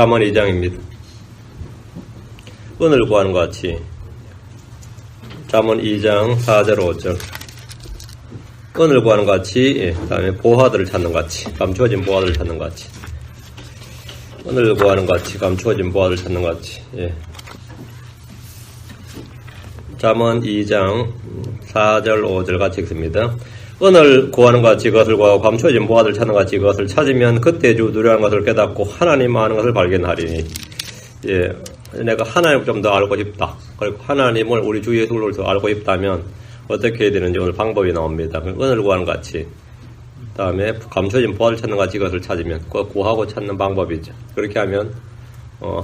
잠언 2장입니다. 은을 구하는 것 같이 잠언 2장 4절 5절 은을 구하는 것 같이 그 다음에 보화들을 찾는 것 같이 감추어진 보화들을 찾는 것 같이 은을 구하는 것 같이 감추어진 보화들을 찾는 것 같이 잠언 2장 4절 5절 같이 읽습니다. 은을 구하는 것 같이 그것을 구하고 감추어진 보화들을 찾는 것 같이 그것을 찾으면 그때 주 누려하는 것을 깨닫고 하나님 아는 것을 발견하리니. 내가 하나님을 좀 더 알고 싶다. 그리고 하나님을 우리 주 예수를 더 알고 싶다면 어떻게 해야 되는지 오늘 방법이 나옵니다. 은을 구하는 것 같이 다음에 감춰진 보화를 찾는 것 같이 그것을 찾으면 그 구하고 찾는 방법이죠. 그렇게 하면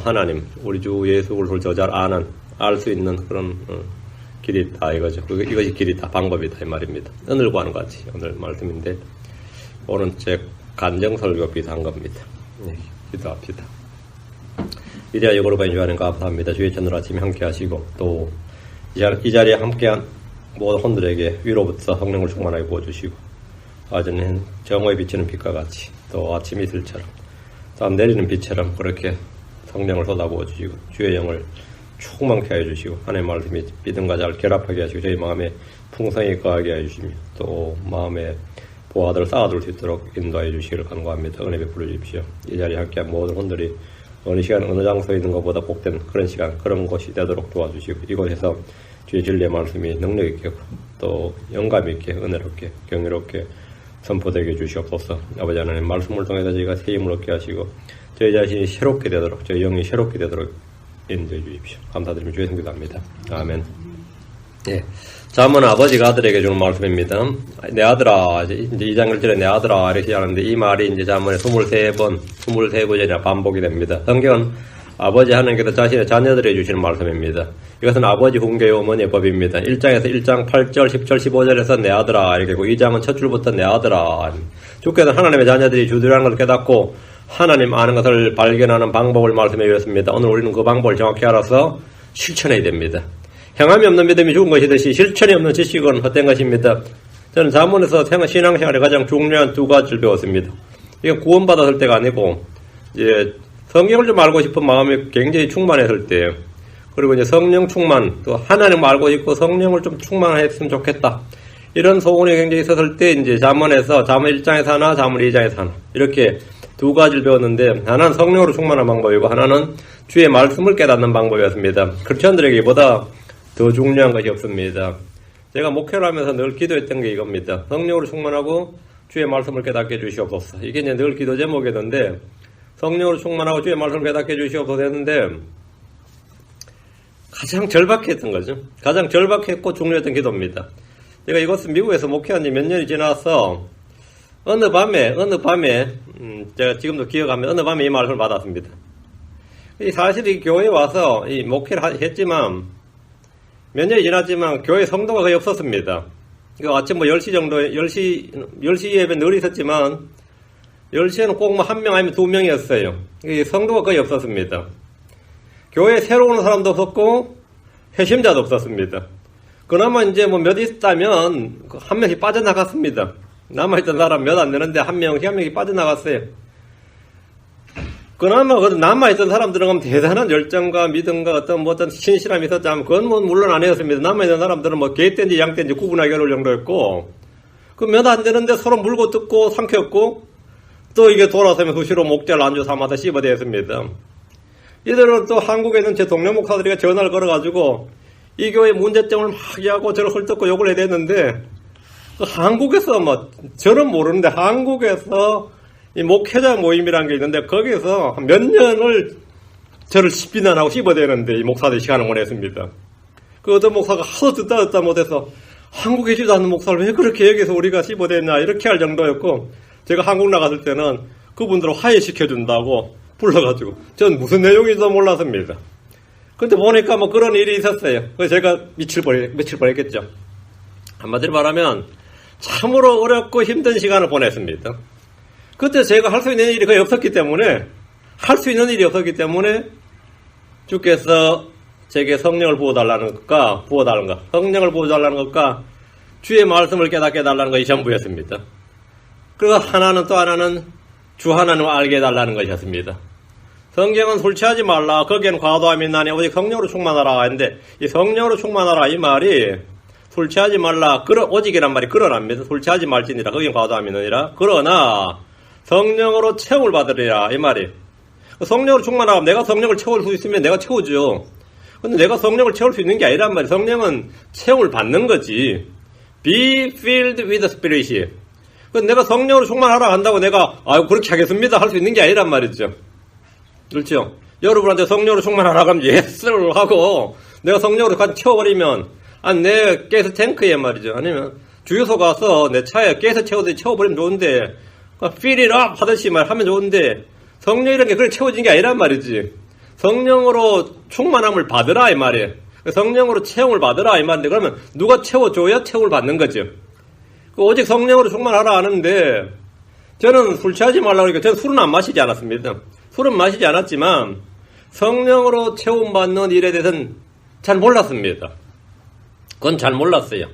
하나님 우리 주 예수 그리스도를 더 잘 아는 알 수 있는 그런 길이 있다 이거죠. 이것이 길이다 방법이다 이 말입니다. 은을 구하는 것 같이 오늘 말씀인데 오늘 제 간정설교 비슷한 겁니다. 기도합시다. 이래야 역으로 인주하는 감사합니다. 주의 천을 아침에 함께 하시고 또 이 자리에 함께한 모든 혼들에게 위로부터 성령을 충만하게 부어주시고 아전엔 정오에 비치는 빛과 같이 또 아침 이슬처럼 땀 내리는 빛처럼 그렇게 성령을 쏟아부어주시고 주의 영을 충만케 해주시고 하나님의 말씀이 믿음과 잘 결합하게 하시고 저희 마음에 풍성히 거하게 해주시며 또 마음에 보화들을 쌓아둘 수 있도록 인도해 주시기를 간구합니다. 은혜 베풀어 주십시오. 이 자리에 함께한 모든 혼들이 어느 시간 어느 장소에 있는 것보다 복된 그런 시간 그런 곳이 되도록 도와주시고 이곳에서 주의 진리의 말씀이 능력 있게 또 영감 있게 은혜롭게 경이롭게 선포되게 해주시옵소서. 아버지 하나님 말씀을 통해서 저희가 새 힘을 얻게 하시고 저희 자신이 새롭게 되도록 저희 영이 새롭게 되도록 인도해 주십시오. 감사드리며 주의 성기도 합니다. 아멘. 잠언 아버지가 아들에게 주는 말씀입니다. 내 아들아, 이제 2장 1절에 내 아들아 이렇게 하는데 이 말이 이제 잠언에 23구절이나 반복이 됩니다. 성경은 아버지 하나님께서 자신의 자녀들에게 주시는 말씀입니다. 이것은 아버지 훈계의 어머니의 법입니다. 1장에서 1장 8절, 10절, 15절에서 내 아들아 이렇게 하고 2장은 첫 줄부터 내 아들아. 주께서 하나님의 자녀들이 주들이라는 것을 깨닫고 하나님 아는 것을 발견하는 방법을 말씀해 주셨습니다. 오늘 우리는 그 방법을 정확히 알아서 실천해야 됩니다. 행함이 없는 믿음이 죽은 것이듯이 실천이 없는 지식은 헛된 것입니다. 저는 잠언에서 신앙생활에 가장 중요한 두 가지를 배웠습니다. 이건 구원받았을 때가 아니고 이제 성경을 좀 알고 싶은 마음이 굉장히 충만했을 때예요. 그리고 이제 성령 충만, 또 하나님을 알고 싶고 성령을 좀 충만했으면 좋겠다. 이런 소원이 굉장히 있었을 때 이제 잠언에서 잠언 1장에서 하나, 잠언 2장에서 하나 이렇게 두 가지를 배웠는데 하나는 성령으로 충만한 방법이고 하나는 주의 말씀을 깨닫는 방법이었습니다. 크리스천들에게 보다 더 중요한 것이 없습니다. 제가 목회를 하면서 늘 기도했던 게 이겁니다. 성령으로 충만하고 주의 말씀을 깨닫게 해주시옵소서. 이게 이제 늘 기도 제목이었는데 성령으로 충만하고 주의 말씀을 깨닫게 해주시옵소서 했는데 가장 절박했던 거죠. 가장 절박했고 중요했던 기도입니다. 제가 이것은 미국에서 목회한 지 몇 년이 지나서 어느 밤에 제가 지금도 기억하면 어느 밤에 이 말씀을 받았습니다. 사실 이 교회에 와서 이 목회를 했지만 몇 년이 지났지만 교회 성도가 거의 없었습니다. 아침 10시 정도 10시 예배 늘 있었지만 10시에는 꼭 한 명 아니면 2명이었어요. 성도가 거의 없었습니다. 교회에 새로 오는 사람도 없었고 회심자도 없었습니다. 그나마 이제 몇 있다면 한 명씩 빠져나갔습니다. 남아있던 사람 몇 안 되는데 한 명씩 빠져나갔어요. 그나마 남아있던 사람들은 대단한 열정과 믿음과 어떤 신실함이 있었다면 그건 물론 아니었습니다. 남아있던 사람들은 개떼인지 양떼인지 구분하기 어려울 정도였고 그 몇 안 되는데 서로 물고 뜯고 삼켰고 또 이게 돌아서면 수시로 목자를 안주 삼아서 씹어대었습니다. 이들은 또 한국에 있는 제 동료 목사들이 전화를 걸어가지고 이 교회 문제점을 막 이야기하고 저를 헐뜯고 욕을 해야 되는데 한국에서 저는 모르는데 한국에서 이 목회자 모임이라는 게 있는데 거기서 몇 년을 저를 비난하고 씹어대는데 이 목사들이 시간을 보냈습니다. 그 어떤 목사가 하도 듣다 못해서 한국에 있지도 않는 목사를 왜 그렇게 여기서 우리가 씹어댔냐 이렇게 할 정도였고 제가 한국 나갔을 때는 그분들을 화해시켜준다고 불러가지고 전 무슨 내용인지도 몰랐습니다. 근데 보니까 그런 일이 있었어요. 그래서 제가 며칠 보냈겠죠. 한마디로 말하면 참으로 어렵고 힘든 시간을 보냈습니다. 그때 제가 할 수 있는 일이 거의 없었기 때문에 주께서 제게 성령을 부어달라는 것과 성령을 부어달라는 것과 주의 말씀을 깨닫게 해달라는 것이 전부였습니다. 그리고 또 하나는 주 하나님을 알게 해달라는 것이었습니다. 성경은 술 취하지 말라. 거기에는 과도함이 있나니 오직 성령으로 충만하라. 했는데 이 성령으로 충만하라 이 말이 술 취하지 말라. 오직이란 말이 그러랍니다. 술 취하지 말지니라. 거기엔 과도함이 있느니라. 그러나 성령으로 채움을 받으리라 이 말이. 성령으로 충만하면 내가 성령을 채울 수 있으면 내가 채우죠. 근데 내가 성령을 채울 수 있는 게 아니란 말이야. 성령은 채움을 받는 거지. Be filled with the Spirit. 내가 성령으로 충만하라 한다고 내가 그렇게 하겠습니다 할 수 있는 게 아니란 말이죠. 그렇죠? 여러분한테 성령으로 충만하라 하면 예스를 하고 내가 성령으로 간 채워버리면 내 가스 탱크에 말이죠. 아니면 주유소 가서 내 차에 가스 채워버리면 좋은데 fill it up 하듯이 말하면 좋은데 성령이라는 게 그렇게 채워진 게 아니란 말이지. 성령으로 충만함을 받으라 이 말이에요. 성령으로 채움을 받으라 이 말인데 그러면 누가 채워줘야 채움을 받는 거죠. 오직 성령으로 충만하라 하는데 저는 술 취하지 말라고 그러니까 저는 술은 안 마시지 않았습니다. 술은 마시지 않았지만 성령으로 채움받는 일에 대해서는 잘 몰랐습니다. 그건 잘 몰랐어요.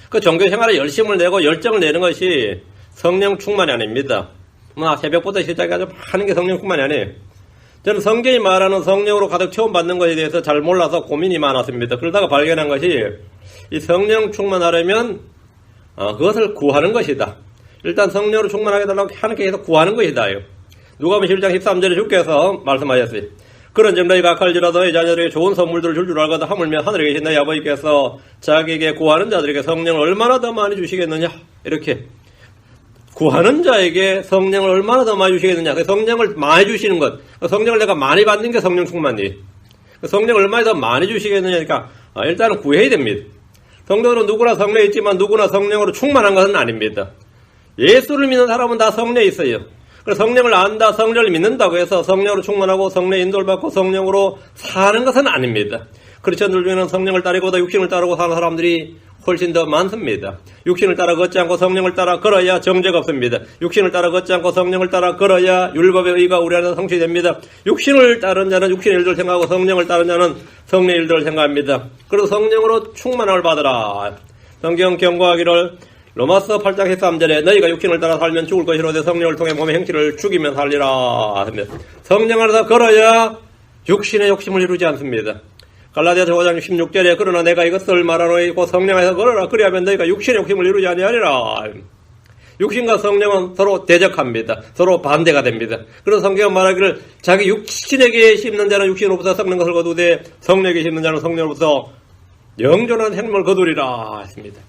그 종교생활에 열심을 내고 열정을 내는 것이 성령 충만이 아닙니다. 새벽부터 시작해서 하는 게 성령 충만이 아니에요. 저는 성경이 말하는 성령으로 가득 채움받는 것에 대해서 잘 몰라서 고민이 많았습니다. 그러다가 발견한 것이 이 성령 충만하려면 그것을 구하는 것이다. 일단 성령으로 충만하게 달라고 하나님께 계속 구하는 것이다. 누가복음 11장 13절에 주께서 말씀하셨어요. 그런즉 너희가 악할지라도 이 자녀들에게 좋은 선물들을 줄 알거든 하물며 하늘에 계신 너희 아버지께서 자기에게 구하는 자들에게 성령을 얼마나 더 많이 주시겠느냐. 이렇게 구하는 자에게 성령을 얼마나 더 많이 주시겠느냐. 성령을 많이 주시는 것, 성령을 내가 많이 받는 게 성령 충만이에요. 성령을 얼마나 더 많이 주시겠느냐니까 일단은 구해야 됩니다. 성도는 누구나 성령이 있지만 누구나 성령으로 충만한 것은 아닙니다. 예수를 믿는 사람은 다 성령이 있어요. 그래서 성령을 안다, 성령을 믿는다고 해서 성령으로 충만하고 성령의 인도를 받고 성령으로 사는 것은 아닙니다. 크리스천들 중에는 성령을 따르고도 육신을 따르고 사는 사람들이 훨씬 더 많습니다. 육신을 따라 걷지 않고 성령을 따라 걸어야 정죄가 없습니다. 육신을 따라 걷지 않고 성령을 따라 걸어야 율법의 의가 우리 안에 성취됩니다. 육신을 따른 자는 육신의 일들을 생각하고 성령을 따른 자는 성령의 일들을 생각합니다. 그래서 성령으로 충만함을 받으라. 성경 경고하기를 로마서 8장 13절에 너희가 육신을 따라 살면 죽을 것이로되 성령을 통해 몸의 행실을 죽이면 살리라. 성령 안에서 걸어야 육신의 욕심을 이루지 않습니다. 갈라디아서 5장 16절에 그러나 내가 이것을 말하노니 곧 성령 안에서 걸어라. 그리하면 너희가 육신의 욕심을 이루지 아니하리라. 육신과 성령은 서로 대적합니다. 서로 반대가 됩니다. 그래서 성경은 말하기를 자기 육신에게 심는 자는 육신으로부터 썩는 것을 거두되 성령에게 심는 자는 성령으로부터 영존한 생명을 거두리라 했습니다.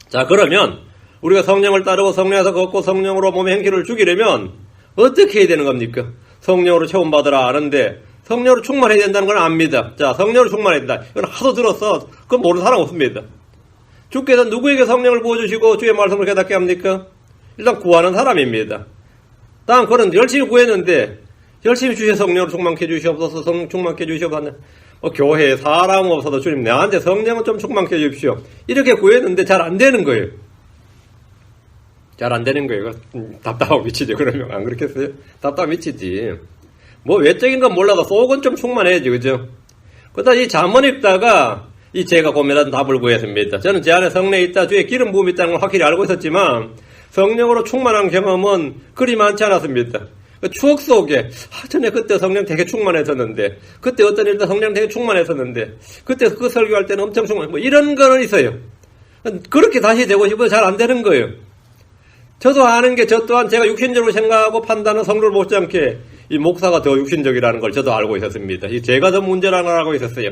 자, 그러면 우리가 성령을 따르고 성령에서 걷고 성령으로 몸의 행실을 죽이려면 어떻게 해야 되는 겁니까? 성령으로 체험받으라 하는데 성령으로 충만해야 된다는 걸 압니다. 자, 성령으로 충만해야 된다. 이건 하도 들었어. 그건 모르는 사람 없습니다. 주께서 누구에게 성령을 부어주시고 주의 말씀을 깨닫게 합니까? 일단 구하는 사람입니다. 다음 그는 열심히 구했는데 열심히 주의 성령으로 충만케 해주시옵소서. 성령 충만케 해주시옵소서. 교회에 사람 없어도 주님 나한테 성령을 좀 충만케 해주십시오. 이렇게 구했는데 잘 안 되는 거예요. 잘 안 되는 거예요. 답답하고 미치죠. 그러면 안 그렇겠어요? 답답 미치지. 뭐 외적인 건 몰라도 속은 좀 충만해야지, 그죠? 그러다 이 잠언 읽다가 이 제가 고민한 답을 구했습니다. 저는 제 안에 성령이 있다, 주의 기름 부음이 있다는 걸 확실히 알고 있었지만 성령으로 충만한 경험은 그리 많지 않았습니다. 그 추억 속에 전에 그때 성령 되게 충만했었는데 그때 어떤 일도 성령 되게 충만했었는데 그때 그 설교할 때는 엄청 충만, 뭐 이런 거는 있어요. 그렇게 다시 되고 싶어도 잘 안 되는 거예요. 저도 아는 게 저 또한 제가 육신적으로 생각하고 판단은 성도를 못지않게 이 목사가 더 육신적이라는 걸 저도 알고 있었습니다. 이 제가 더 문제라는 걸 알고 있었어요.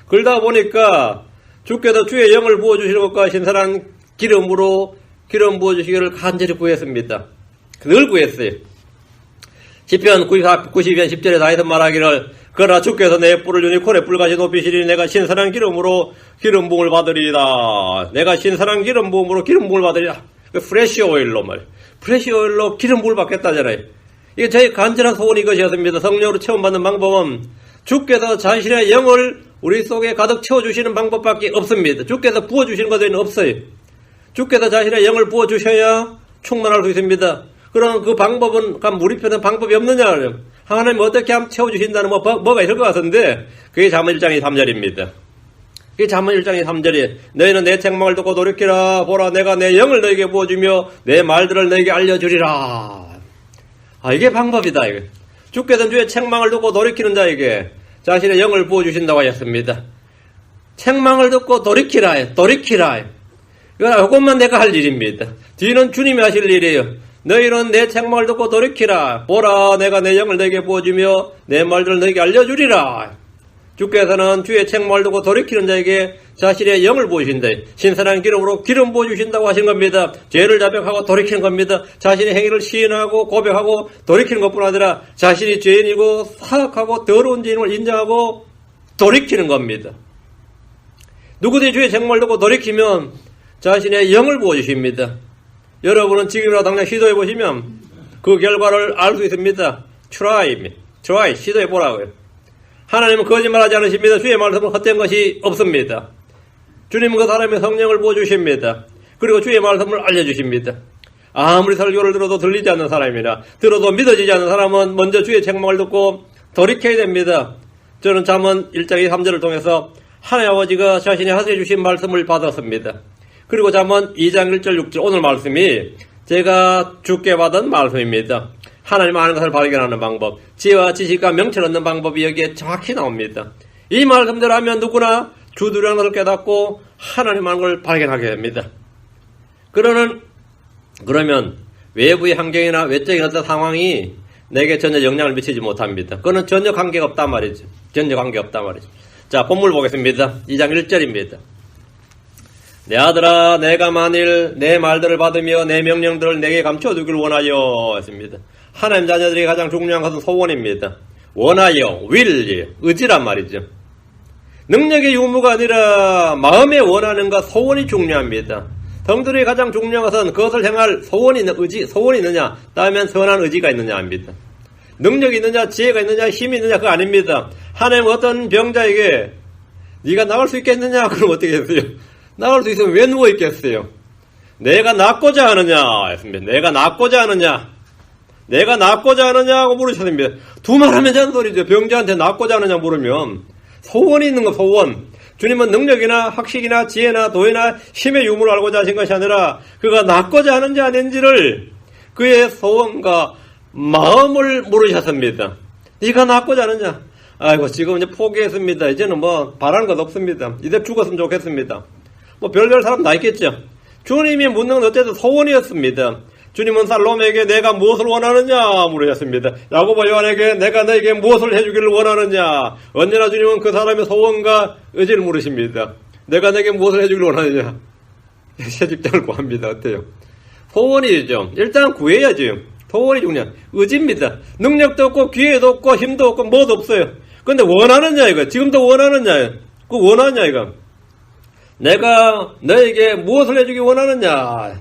그러다 보니까 주께서 주의 영을 부어주시는 것과 신선한 기름으로 기름 부어주시기를 간절히 구했습니다. 늘 구했어요. 시편 92편 10절에 다윗은 말하기를 그러나 주께서 내 뿔을 주니 콜의 뿔같이 높이시리니 내가 신선한 기름으로 기름 부음을 받으리이다. 내가 신선한 기름 부음으로 기름 부음을 받으리라. 프레시 오일로 말이에요. 프레시 오일로 기름 부음을 받겠다잖아요. 이게 저희 간절한 소원이 이것이었습니다. 성령으로 체험받는 방법은 주께서 자신의 영을 우리 속에 가득 채워주시는 방법밖에 없습니다. 주께서 부어주시는 것 외에는 없어요. 주께서 자신의 영을 부어주셔야 충만할 수 있습니다. 그럼 그 방법은 우리 편은 방법이 없느냐? 하나님 어떻게 하면 채워주신다는 뭐가 있을 것 같은데 그게 잠언 1장 3절입니다. 그게 잠언 1장 3절이 너희는 내 책망을 듣고 돌이키라. 보라 내가 내 영을 너에게 부어주며 내 말들을 너에게 알려주리라. 이게 방법이다. 이게. 주께서는 주의 책망을 듣고 돌이키는 자에게 자신의 영을 부어주신다고 하셨습니다. 책망을 듣고 돌이키라. 이것만 내가 할 일입니다. 뒤는 주님이 하실 일이에요. 너희는 내 책망을 듣고 돌이키라. 보라, 내가 내 영을 너에게 부어주며 내 말들을 너에게 알려주리라. 주께서는 주의 책망을 듣고 돌이키는 자에게 자신의 영을 부으신다. 신선한 기름으로 기름 부어주신다고 하신 겁니다. 죄를 자백하고 돌이키는 겁니다. 자신의 행위를 시인하고 고백하고 돌이키는 것뿐 아니라 자신이 죄인이고 사악하고 더러운 죄인을 인정하고 돌이키는 겁니다. 누구든지 주의 책망을 듣고 돌이키면 자신의 영을 부어주십니다. 여러분은 지금이라도 당장 시도해보시면 그 결과를 알 수 있습니다. try, 시도해보라고요. 하나님은 거짓말하지 않으십니다. 주의 말씀은 헛된 것이 없습니다. 주님은 그 사람의 성령을 부어주십니다. 그리고 주의 말씀을 알려주십니다. 아무리 설교를 들어도 들리지 않는 사람이나 들어도 믿어지지 않는 사람은 먼저 주의 책망을 듣고 돌이켜야 됩니다. 저는 잠언 1장 3절을 통해서 하나님 아버지가 자신이 하소해 주신 말씀을 받았습니다. 그리고 잠언 2장 1절 6절 오늘 말씀이 제가 주께 받은 말씀입니다. 하나님 아는 것을 발견하는 방법, 지혜와 지식과 명철을 얻는 방법이 여기에 정확히 나옵니다. 이 말씀대로 하면 누구나 주두려는 것을 깨닫고 하나님 아는 걸 발견하게 됩니다. 그러면 외부의 환경이나 외적인 어떤 상황이 내게 전혀 영향을 미치지 못합니다. 그거는 전혀 관계가 없단 말이죠. 자, 본문 보겠습니다. 2장 1절입니다. 내 아들아, 내가 만일 내 말들을 받으며 내 명령들을 내게 감춰두길 원하여 했습니다. 하나님 자녀들이 가장 중요한 것은 소원입니다. 원하여, will, 의지란 말이죠. 능력의 유무가 아니라 마음에 원하는 것, 소원이 중요합니다. 성도들이 가장 중요한 것은 그것을 행할 소원이 있느냐, 따르면 선한 의지가 있느냐 합니다. 능력이 있느냐, 지혜가 있느냐, 힘이 있느냐, 그거 아닙니다. 하나님 어떤 병자에게 네가 나을 수 있겠느냐? 그럼 어떻게 했어요? 나을 수 있으면 왜 누워있겠어요? 내가 낫고자 하느냐? 했습니다. 내가 낫고자 하느냐고 물으셨습니다. 두 말 하면 되는 소리죠. 병자한테 낫고자 하느냐 물으면 소원이 있는 거, 소원. 주님은 능력이나 학식이나 지혜나 도의나 힘의 유무를 알고자 하신 것이 아니라 그가 낫고자 하는지 아닌지를 그의 소원과 마음을 물으셨습니다. 네가 낫고자 하느냐? 아이고, 지금 이제 포기했습니다. 이제는 바라는 것 없습니다. 이제 죽었으면 좋겠습니다. 별별 사람 다 있겠죠. 주님이 묻는 건 어쨌든 소원이었습니다. 주님은 살롬에게 내가 무엇을 원하느냐 물으셨습니다. 야고보 요한에게 내가 너에게 무엇을 해주기를 원하느냐. 언제나 주님은 그 사람의 소원과 의지를 물으십니다. 내가 너에게 무엇을 해주기를 원하느냐. 새 직장을 구합니다. 어때요? 소원이죠. 일단 구해야죠. 소원이 중요한 의지입니다. 능력도 없고 기회도 없고 힘도 없고 뭐도 없어요. 근데 원하느냐 이거. 지금도 원하느냐. 그 원하느냐 이거. 내가 너에게 무엇을 해주기 원하느냐.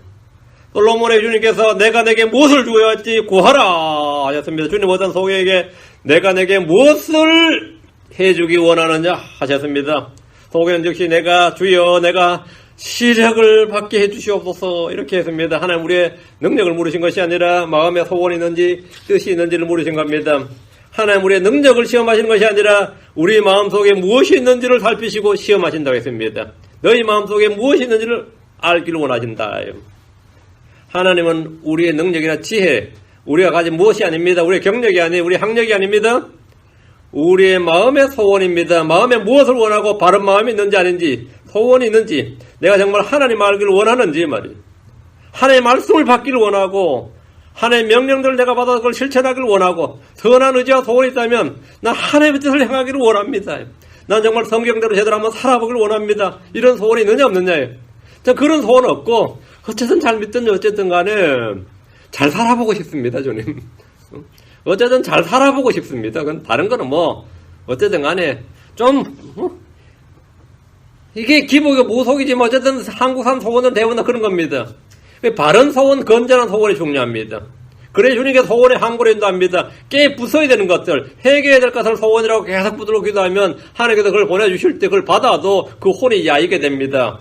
솔로몬의 주님께서 내가 내게 무엇을 주어야 할지 구하라 하셨습니다. 주님 어떤 소개에게 내가 내게 무엇을 해주기 원하느냐 하셨습니다. 소개는 즉시 내가 주여 내가 시력을 받게 해주시옵소서 이렇게 했습니다. 하나님 우리의 능력을 물으신 것이 아니라 마음에 소원이 있는지 뜻이 있는지를 물으신 겁니다. 하나님 우리의 능력을 시험하시는 것이 아니라 우리 마음속에 무엇이 있는지를 살피시고 시험하신다고 했습니다. 너희 마음속에 무엇이 있는지를 알기를 원하신다. 하나님은 우리의 능력이나 지혜, 우리가 가진 무엇이 아닙니다. 우리의 경력이 아니에요. 우리의 학력이 아닙니다. 우리의 마음의 소원입니다. 마음에 무엇을 원하고 바른 마음이 있는지 아닌지, 소원이 있는지, 내가 정말 하나님 알기를 원하는지 말이에요. 하나님의 말씀을 받기를 원하고 하나님의 명령들을 내가 받아서 그걸 실천하기를 원하고 선한 의지와 소원이 있다면 난 하나님의 뜻을 행하기를 원합니다. 난 정말 성경대로 제대로 한번 살아보기를 원합니다. 이런 소원이 있느냐 없느냐요. 그런 소원은 없고 어쨌든 잘 믿든지 어쨌든 간에 잘 살아보고 싶습니다. 주님. 어쨌든 잘 살아보고 싶습니다. 다른 거는 어쨌든 간에 이게 기복이 무속이지만 어쨌든 한국산 소원은 대부분 그런 겁니다. 바른 소원, 건전한 소원이 중요합니다. 그래 주님께서 소원에 항구를 인도합니다. 깨 부숴야 되는 것들, 해결해야 될 것을 소원이라고 계속 붙들고 기도하면 하나님께서 그걸 보내주실 때 그걸 받아도 그 혼이 야이게 됩니다.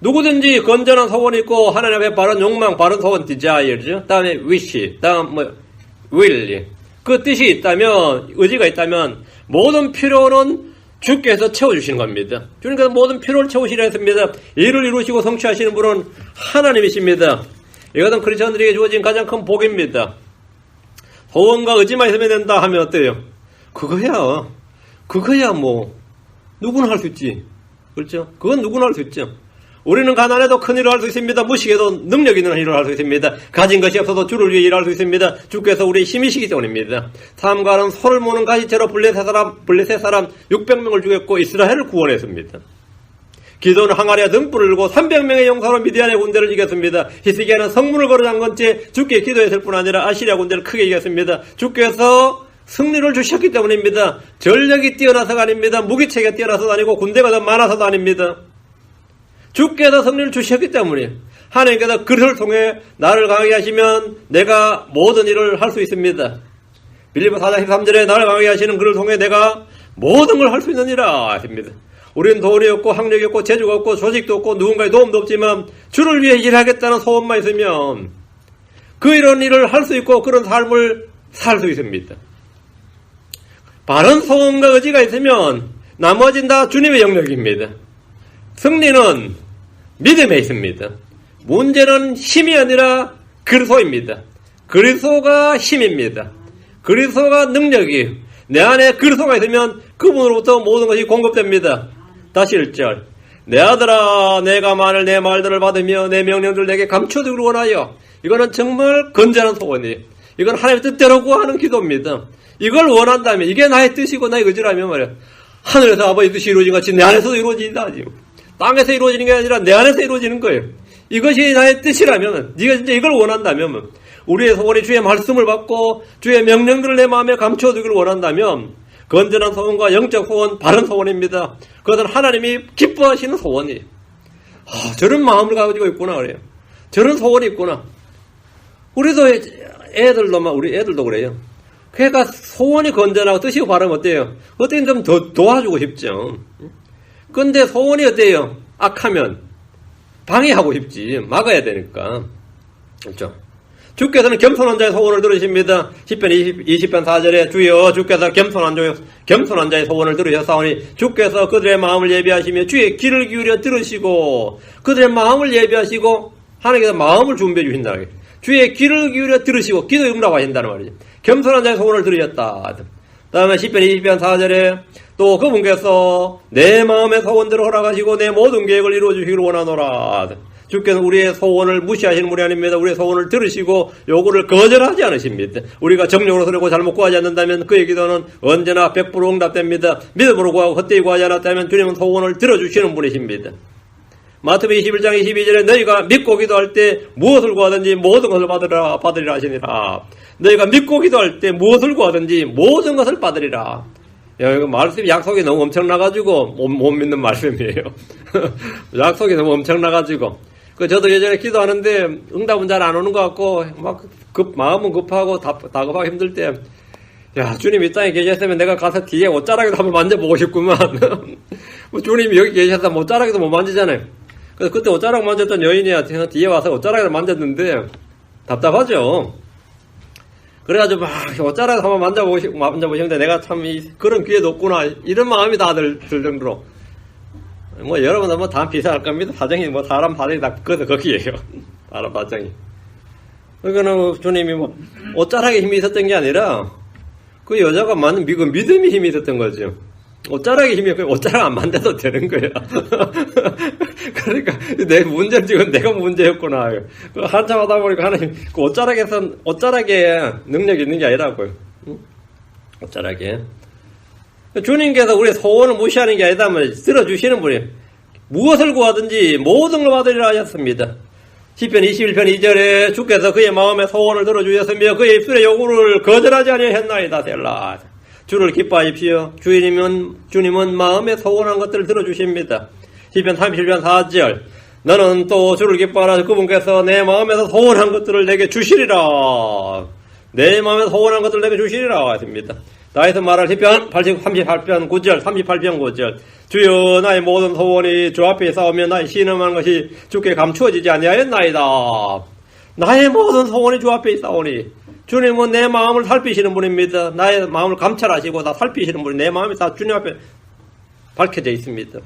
누구든지 건전한 소원이 있고 하나님 앞에 바른 욕망, 바른 소원, desire, 다음에 wish, 다음 will, 그 뜻이 있다면, 의지가 있다면 모든 필요는 주께서 채워주시는 겁니다. 주님께서 모든 필요를 채우시려 했습니다. 일을 이루시고 성취하시는 분은 하나님이십니다. 이것은 크리스천들에게 주어진 가장 큰 복입니다. 소원과 의지만 있으면 된다 하면 어때요? 그거야 뭐 누구나 할 수 있지. 그렇죠? 그건 누구나 할 수 있죠. 우리는 가난해도 큰 일을 할 수 있습니다. 무식해도 능력 있는 일을 할 수 있습니다. 가진 것이 없어도 주를 위해 일할 수 있습니다. 주께서 우리의 힘이시기 때문입니다. 삼가는 소를 모는 가시채로 블레셋 사람 600명을 죽였고 이스라엘을 구원했습니다. 기도는 항아리에 등불을 들고 300명의 용사로 미디안의 군대를 이겼습니다. 히스기야는 성문을 걸어 잠근 채 주께 기도했을 뿐 아니라 아시리아 군대를 크게 이겼습니다. 주께서 승리를 주셨기 때문입니다. 전력이 뛰어나서가 아닙니다. 무기체계가 뛰어나서도 아니고 군대가 더 많아서도 아닙니다. 주께서 승리를 주셨기 때문에 하나님께서 그릇을 통해 나를 강하게 하시면 내가 모든 일을 할 수 있습니다. 빌립보 4장 13절에 나를 강하게 하시는 그를 통해 내가 모든 걸 할 수 있느니라 하십니다. 우리는 돈이 없고 학력이 없고 재주가 없고 조직도 없고 누군가의 도움도 없지만 주를 위해 일하겠다는 소원만 있으면 이런 일을 할 수 있고 그런 삶을 살 수 있습니다. 바른 소원과 의지가 있으면 나머지는 다 주님의 영역입니다. 승리는 믿음에 있습니다. 문제는 힘이 아니라 그리스도입니다. 그리스도가 힘입니다. 그리스도가 능력이 내 안에 그리스도가 있으면 그분으로부터 모든 것이 공급됩니다. 다시 1절 내 아들아 내가 만일 내 말들을 받으며 내 명령들을 내게 감춰두기를 원하여 이거는 정말 건전한 소원이에요. 이건 하나님의 뜻대로 구하는 기도입니다. 이걸 원한다면 이게 나의 뜻이고 나의 의지라면 말이야. 하늘에서 아버지 뜻이 이루어진 같이 내 안에서도 이루어진다. 땅에서 이루어지는 게 아니라 내 안에서 이루어지는 거예요. 이것이 나의 뜻이라면 네가 진짜 이걸 원한다면 우리의 소원이 주의 말씀을 받고 주의 명령들을 내 마음에 감춰두기를 원한다면 건전한 소원과 영적 소원, 바른 소원입니다. 그것은 하나님이 기뻐하시는 소원이에요. 저런 마음을 가지고 있구나 그래요. 저런 소원이 있구나. 우리 애들도 그래요. 그러니까 소원이 건전하고 뜻이 바르면 어때요? 어떻게 좀 더 도와주고 싶죠. 근데 소원이 어때요? 악하면 방해하고 싶지. 막아야 되니까. 그렇죠? 주께서는 겸손한 자의 소원을 들으십니다. 10편 20편 4절에 주여 주께서 겸손한 자의 소원을 들으셨사오니 주께서 그들의 마음을 예비하시며 주의 귀를 기울여 들으시고 그들의 마음을 예비하시고 하나님께서 마음을 준비해 주신다. 주의 귀를 기울여 들으시고 기도에 응답하신다는 말이죠. 겸손한 자의 소원을 들으셨다. 다음에 10편 20편 4절에 또 그분께서 내 마음의 소원대로 허락하시고 내 모든 계획을 이루어 주시기를 원하노라. 주께서 우리의 소원을 무시하시는 분이 아닙니다. 우리의 소원을 들으시고 요구를 거절하지 않으십니다. 우리가 정욕으로 서려고 잘못 구하지 않는다면 그의 기도는 언제나 100% 응답됩니다. 믿음으로 구하고 헛되이 구하지 않았다면 주님은 소원을 들어주시는 분이십니다. 마태복음 21장 22절에 너희가 믿고 기도할 때 무엇을 구하든지 모든 것을 받으리라 하시니라. 너희가 믿고 기도할 때 무엇을 구하든지 모든 것을 받으리라. 이거 말씀이 약속이 너무 엄청나가지고 못 믿는 말씀이에요. 약속이 너무 엄청나가지고. 저도 예전에 기도하는데 응답은 잘 안 오는 것 같고 마음은 급하고 다급하고 힘들 때 야 주님 이 땅에 계셨으면 내가 가서 뒤에 옷자락이도 한번 만져보고 싶구만. 주님이 여기 계셨으면 옷자락이도 못 만지잖아요. 그래서 그때 옷자락 만졌던 여인이 뒤에 와서 옷자락을 만졌는데 답답하죠. 그래가지고 막 옷자락 한번 만져보시는데 내가 참 그런 기회도 없구나 이런 마음이 다들 들 정도로 여러분은 다 비슷할 겁니다. 사정이 사람 사정이 다 거기에요. 사람 사정이. 그러니까 주님이 옷자락에 힘이 있었던 게 아니라 그 여자가 많은 믿음이 힘이 있었던 거죠. 옷자락에 힘이 없고 옷자락 안 만져도 되는 거야. 그러니까 내 문제는 지금 내가 문제였구나. 한참 하다 보니까 하나님 그 옷자락에 능력이 있는 게 아니라고요. 옷자락에. 주님께서 우리의 소원을 무시하는 게 아니다 하면 들어주시는 분이에요. 무엇을 구하든지 모든 걸 받으리라 하셨습니다. 10편 21편 2절에 주께서 그의 마음의 소원을 들어주셨으며 그의 입술의 요구를 거절하지 아니하였나이다. 셀라. 주를 기뻐하십시오. 주님은 마음에 소원한 것들을 들어주십니다. 10편 37편 4절 너는 또 주를 기뻐하라. 그분께서 내 마음에서 소원한 것들을 내게 주시리라. 내 마음에서 소원한 것들을 내게 주시리라 하십니다. 다윗은 말할 10편 38편 9절 주여 나의 모든 소원이 주 앞에 싸우며 나의 신음하는 것이 주께 감추어지지 아니하였나이다. 나의 모든 소원이 주 앞에 싸우니 주님은 내 마음을 살피시는 분입니다. 나의 마음을 감찰하시고 다 살피시는 분이 내 마음이 다 주님 앞에 밝혀져 있습니다.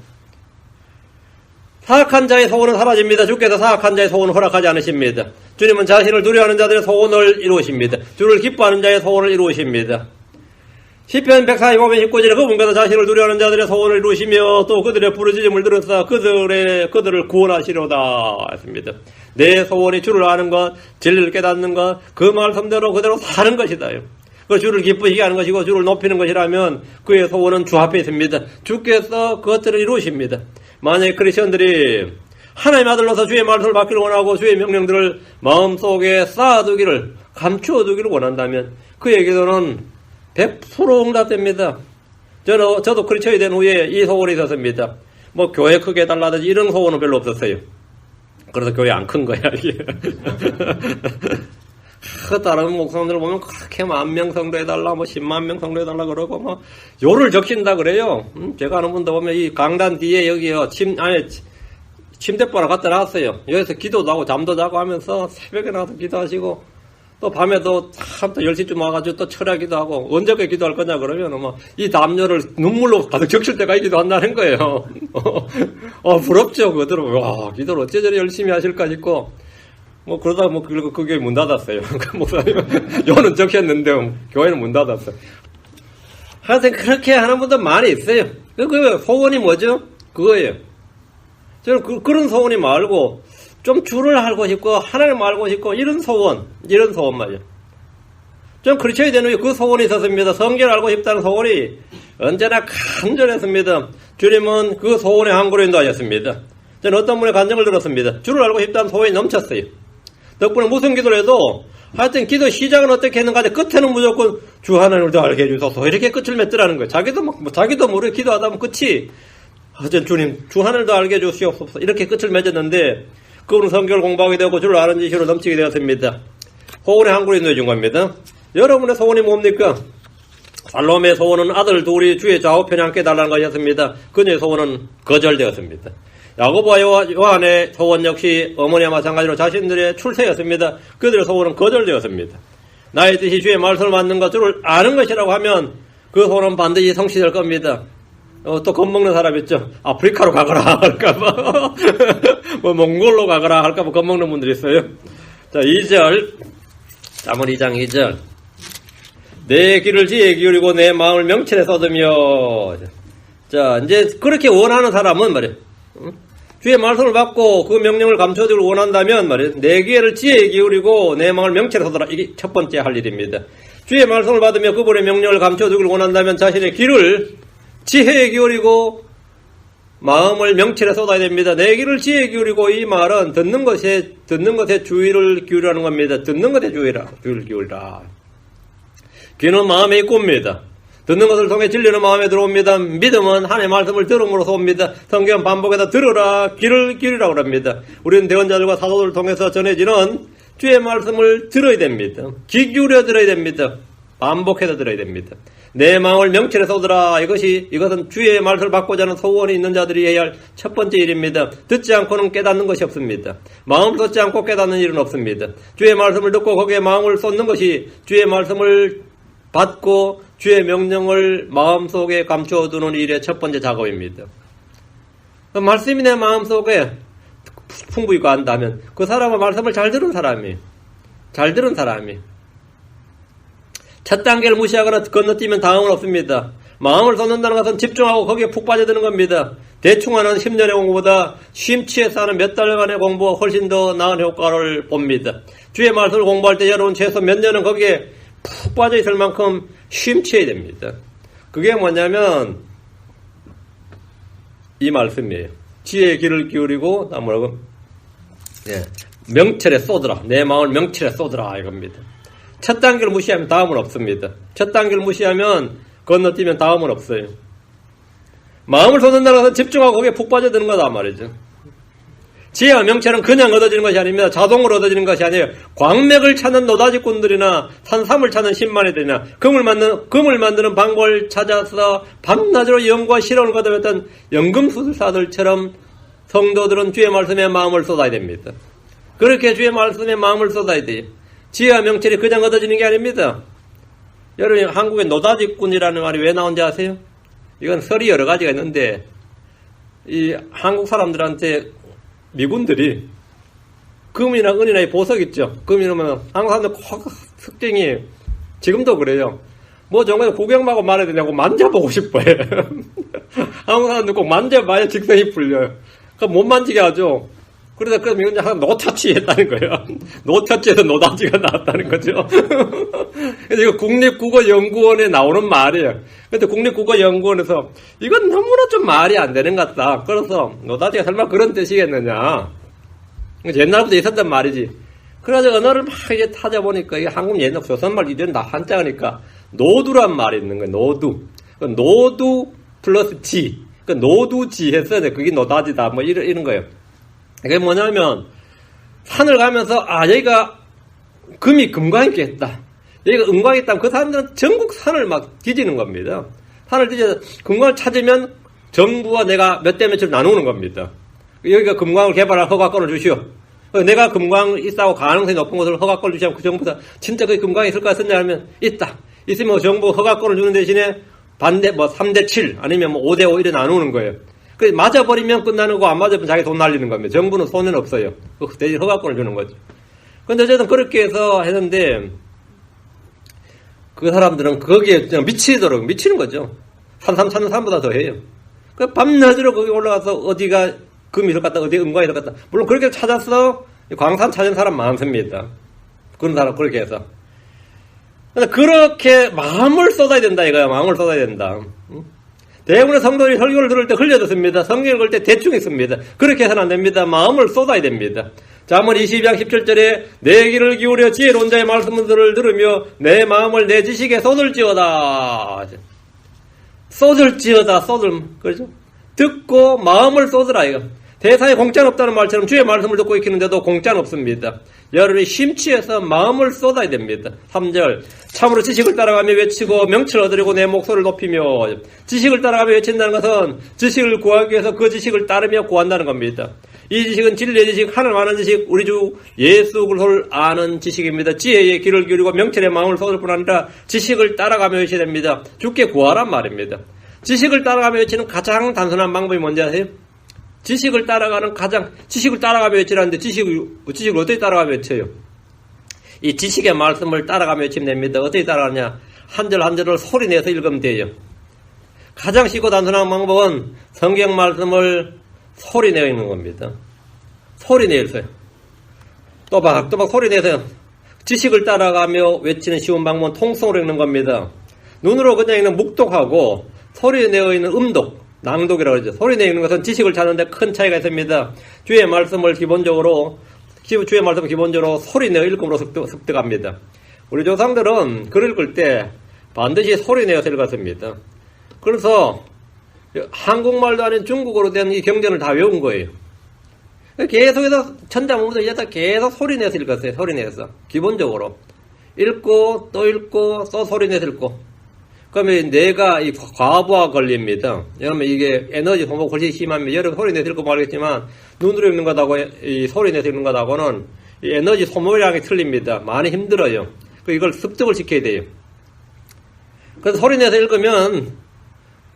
사악한 자의 소원은 사라집니다. 주께서 사악한 자의 소원을 허락하지 않으십니다. 주님은 자신을 두려워하는 자들의 소원을 이루십니다. 주를 기뻐하는 자의 소원을 이루십니다. 시편 145편 19절에 그분께서 자신을 두려워하는 자들의 소원을 이루시며 또 그들의 부르짖음을 들으사 그들을 구원하시려다 했습니다. 내 소원이 주를 아는 것, 진리를 깨닫는 것, 그 말씀대로 그대로 사는 것이다. 그 주를 기쁘시게 하는 것이고 주를 높이는 것이라면 그의 소원은 주 앞에 있습니다. 주께서 그것들을 이루십니다. 만약에 크리스천들이 하나님 아들로서 주의 말씀을 받기를 원하고 주의 명령들을 마음속에 쌓아두기를, 감추어두기를 원한다면 그의 기도는 100% 응답됩니다. 저도 크리스천이 된 후에 이 소원이 있었습니다. 뭐 교회 크게 해달라든지 이런 소원은 별로 없었어요. 그래서 교회 안 큰 거야 이게. 다른 목사님들 보면 그렇게 10,000명 성도해달라, 뭐 100,000명 성도해달라 그러고, 뭐, 요를 적신다 그래요. 제가 아는 분도 보면 이 강단 뒤에 여기요, 침대바람 갖다 놨어요. 여기서 기도도 하고 잠도 자고 하면서 새벽에 나와서 기도하시고, 또 밤에도 참 또 10시쯤 와가지고 또 철야기도 하고, 언제까지 기도할 거냐 그러면, 뭐, 이 담요를 눈물로 가득 적실 때까지 기도한다는 거예요. 부럽죠, 그들은. 와, 기도를 어째 저리 열심히 하실까 싶고, 뭐, 그러다, 뭐, 그게 문 닫았어요. 목사님, 요는 적혔는데, 교회는 문 닫았어. 하여튼, 그렇게 하는 분들 많이 있어요. 그 소원이 뭐죠? 그거예요. 저는 그런 소원이 말고, 좀 주를 알고 싶고, 하나님 알고 싶고, 이런 소원 말이에요. 좀 크리스천이 된 후에 그 소원이 있었습니다. 성경을 알고 싶다는 소원이 언제나 간절했습니다. 주님은 그 소원의 항구로 인도하셨습니다. 저는 어떤 분의 간증을 들었습니다. 주를 알고 싶다는 소원이 넘쳤어요. 덕분에 무슨 기도를 해도 하여튼 기도 시작은 어떻게 했는가 하는데 끝에는 무조건 주 하나님을 더 알게 해주소서 이렇게 끝을 맺더라는 거예요. 자기도 모르게 기도하다 보면 끝이 하여튼 주님 주 하나님을 더 알게 해주시옵소서 이렇게 끝을 맺었는데 그분은 성경을 공부하게 되고 주를 아는 지식으로 넘치게 되었습니다. 소원의 항구로 인도해 준 겁니다. 여러분의 소원이 뭡니까? 살롬의 소원은 아들 둘이 주의 좌우편에 함께 달라는 것이었습니다. 그녀의 소원은 거절되었습니다. 야고보와 요한의 소원 역시 어머니와 마찬가지로 자신들의 출세였습니다. 그들의 소원은 거절되었습니다. 나의 뜻이 주의 말씀을 받는 것, 주를 아는 것이라고 하면 그 소원은 반드시 성취될 겁니다. 또 겁먹는 사람 있죠. 아프리카로 가거라 할까봐 뭐 몽골로 가거라 할까봐 겁먹는 분들이 있어요. 자 2절 잠언 2장 2절 내 귀를 지혜에 기울이고 내 마음을 명철에 쏟으며 자 이제 그렇게 원하는 사람은 말이에요. 주의 말씀을 받고 그 명령을 감춰주기를 원한다면 말이에요. 내 귀를 지혜에 기울이고 내 마음을 명철에 쏟으라. 이게 첫 번째 할 일입니다. 주의 말씀을 받으며 그분의 명령을 감춰주기를 원한다면 자신의 귀를 지혜에 기울이고 마음을 명철에 쏟아야 됩니다. 내 귀를 지혜에 기울이고 이 말은 듣는 것에 주의를 기울이라는 겁니다. 듣는 것에 주의를 기울이라. 귀는 마음의 입구입니다. 듣는 것을 통해 진리는 마음에 들어옵니다. 믿음은 하나님의 말씀을 들음으로써 옵니다. 성경 반복해서 들으라 귀를 기울이라고 합니다. 우리는 대언자들과 사도들을 통해서 전해지는 주의 말씀을 들어야 됩니다. 귀 기울여 들어야 됩니다. 반복해서 들어야 됩니다. 내 마음을 명철에 쏟으라. 이것은 주의 말씀을 받고자 하는 소원이 있는 자들이 해야 할 첫 번째 일입니다. 듣지 않고는 깨닫는 것이 없습니다. 마음 쏟지 않고 깨닫는 일은 없습니다. 주의 말씀을 듣고 거기에 마음을 쏟는 것이 주의 말씀을 받고 주의 명령을 마음속에 감춰두는 일의 첫 번째 작업입니다. 말씀이 내 마음속에 풍부히 간다면 그 사람은 말씀을 잘 들은 사람이에요. 첫 단계를 무시하거나 건너뛰면 다음은 없습니다. 마음을 쏟는다는 것은 집중하고 거기에 푹 빠져드는 겁니다. 대충 하는 10년의 공부보다 심취해서 하는 몇 달간의 공부가 훨씬 더 나은 효과를 봅니다. 주의 말씀을 공부할 때 여러분 최소 몇 년은 거기에 푹 빠져있을 만큼 심취해야 됩니다. 그게 뭐냐면 이 말씀이에요. 지혜의 귀를 기울이고 명철에 쏟으라. 내 마음을 명철에 쏟으라 이겁니다. 첫 단계를 무시하면 다음은 없습니다. 첫 단계를 무시하면 건너뛰면 다음은 없어요. 마음을 쏟는다는 것은 집중하고 거기에 푹 빠져드는 거다 말이죠. 지혜와 명철은 그냥 얻어지는 것이 아닙니다. 자동으로 얻어지는 것이 아니에요. 광맥을 찾는 노다지꾼들이나 산삼을 찾는 신만이들이나 금을 만드는 방법을 찾아서 밤낮으로 연구와 실험을 거듭했던 연금술사들처럼 성도들은 주의 말씀에 마음을 쏟아야 됩니다. 그렇게 주의 말씀에 마음을 쏟아야 돼요. 지혜와 명철이 그냥 얻어지는 게 아닙니다. 여러분 한국에 노다지꾼이라는 말이 왜 나온지 아세요? 이건 설이 여러 가지가 있는데 이 한국 사람들한테 미군들이 금이나 은이나 이 보석 있죠. 금이면 한국 사람들 꼭 특징이 지금도 그래요. 뭐 정말 구경하고 말해야 되냐고 만져보고 싶어요. 한국 사람들 꼭 만져봐야 직성이 풀려요. 그러니까 못 만지게 하죠. 그래서 그 미군이 항상 노타치 했다는 거예요. 노타치에서 노다지가 나왔다는 거죠. 그래서 이거 국립국어연구원에 나오는 말이에요. 근데 국립국어연구원에서 이건 너무나 좀 말이 안 되는 것 같다. 그래서 노다지가 설마 그런 뜻이겠느냐. 옛날부터 있었단 말이지. 그래서 언어를 막 이제 찾아보니까 이게 한국 옛날 조선말 이전 다 한자니까 노두란 말이 있는 거예요. 노두. 노두 플러스 지. 노두지 했어야 돼. 그게 노다지다. 뭐 이런 거예요. 그게 뭐냐면 산을 가면서 여기가 금이 금광 있게 했다. 여기가 은광이 있다면 그 사람들은 전국 산을 막 뒤지는 겁니다. 산을 뒤져서 금광을 찾으면 정부와 내가 몇 대 몇을 나누는 겁니다. 여기가 금광을 개발할 허가권을 주시오. 내가 금광 있다고 가능성이 높은 것을 허가권을 주시면 그 정부가 진짜 그 금광이 있을까 했었냐 하면 있다. 있으면 정부 허가권을 주는 대신에 반대 3대 7 아니면 5대 5 이래 나누는 거예요. 그 맞아버리면 끝나는 거 안 맞아버리면 자기 돈 날리는 겁니다. 정부는 손해는 없어요. 대신 허가권을 주는 거죠. 근데 어쨌든 그렇게 해서 했는데 그 사람들은 거기에 미치도록 미치는 거죠. 산삼 찾는 사람보다 더 해요. 그 밤낮으로 거기 올라가서 어디가 금이 있을 것 같다, 어디가 은광이 있을 것 같다. 물론 그렇게 찾아서 광산 찾은 사람 많습니다. 그런 사람 그렇게 해서. 그렇게 마음을 쏟아야 된다 이거야. 마음을 쏟아야 된다. 대부분의 성도들이 설교를 들을 때 흘려듣습니다. 성경을 읽을 때 대충 읽습니다. 그렇게 해서는 안 됩니다. 마음을 쏟아야 됩니다. 잠언 22장 17절에 내 귀를 기울여 지혜로운 자의 말씀들을 들으며 내 마음을 내 지식에 쏟을지어다. 쏟을지어다. 그렇죠? 듣고 마음을 쏟으라 이거. 세상에 공짜는 없다는 말처럼 주의 말씀을 듣고 있기는데도 공짜는 없습니다. 여러분이 심취해서 마음을 쏟아야 됩니다. 3절 참으로 지식을 따라가며 외치고 명철을 얻으려고 내 목소리를 높이며. 지식을 따라가며 외친다는 것은 지식을 구하기 위해서 그 지식을 따르며 구한다는 겁니다. 이 지식은 진리의 지식, 하나님 아는 지식, 우리 주 예수 그리스도를 아는 지식입니다. 지혜의 귀를 기울이고 명철의 마음을 쏟을 뿐 아니라 지식을 따라가며 외쳐야 됩니다. 주께 구하란 말입니다. 지식을 따라가며 외치는 가장 단순한 방법이 뭔지 아세요? 지식을 따라가며 외치라는데 지식을 어떻게 따라가며 외쳐요? 이 지식의 말씀을 따라가며 외치면 됩니다. 어떻게 따라가냐? 한 절 한 절을 소리내서 읽으면 돼요. 가장 쉽고 단순한 방법은 성경 말씀을 소리내어 읽는 겁니다. 소리내어서요. 또박 소리내서 지식을 따라가며 외치는 쉬운 방법은 통성으로 읽는 겁니다. 눈으로 그냥 읽는 묵독하고 소리내어 있는 음독, 낭독이라고 그러죠. 소리내어 읽는 것은 지식을 찾는데 큰 차이가 있습니다. 주의 말씀을 기본적으로 소리내어 읽음으로 습득합니다. 우리 조상들은 글을 읽을 때 반드시 소리내어서 읽었습니다. 그래서 한국말도 아닌 중국어로 된 이 경전을 다 외운 거예요. 계속해서 천자문부터 이제 계속 소리내서 읽었어요. 소리내서 기본적으로 읽고 또 읽고 또 소리내서 읽고. 그러면 내가 이 과부하 걸립니다. 여러분 이게 에너지 소모가 훨씬 심하면 여러분 소리내서 읽고 말겠지만 눈으로 읽는 것하고 이 소리내서 읽는 것하고는 이 에너지 소모량이 틀립니다. 많이 힘들어요. 이걸 습득을 시켜야 돼요. 그래서 소리내서 읽으면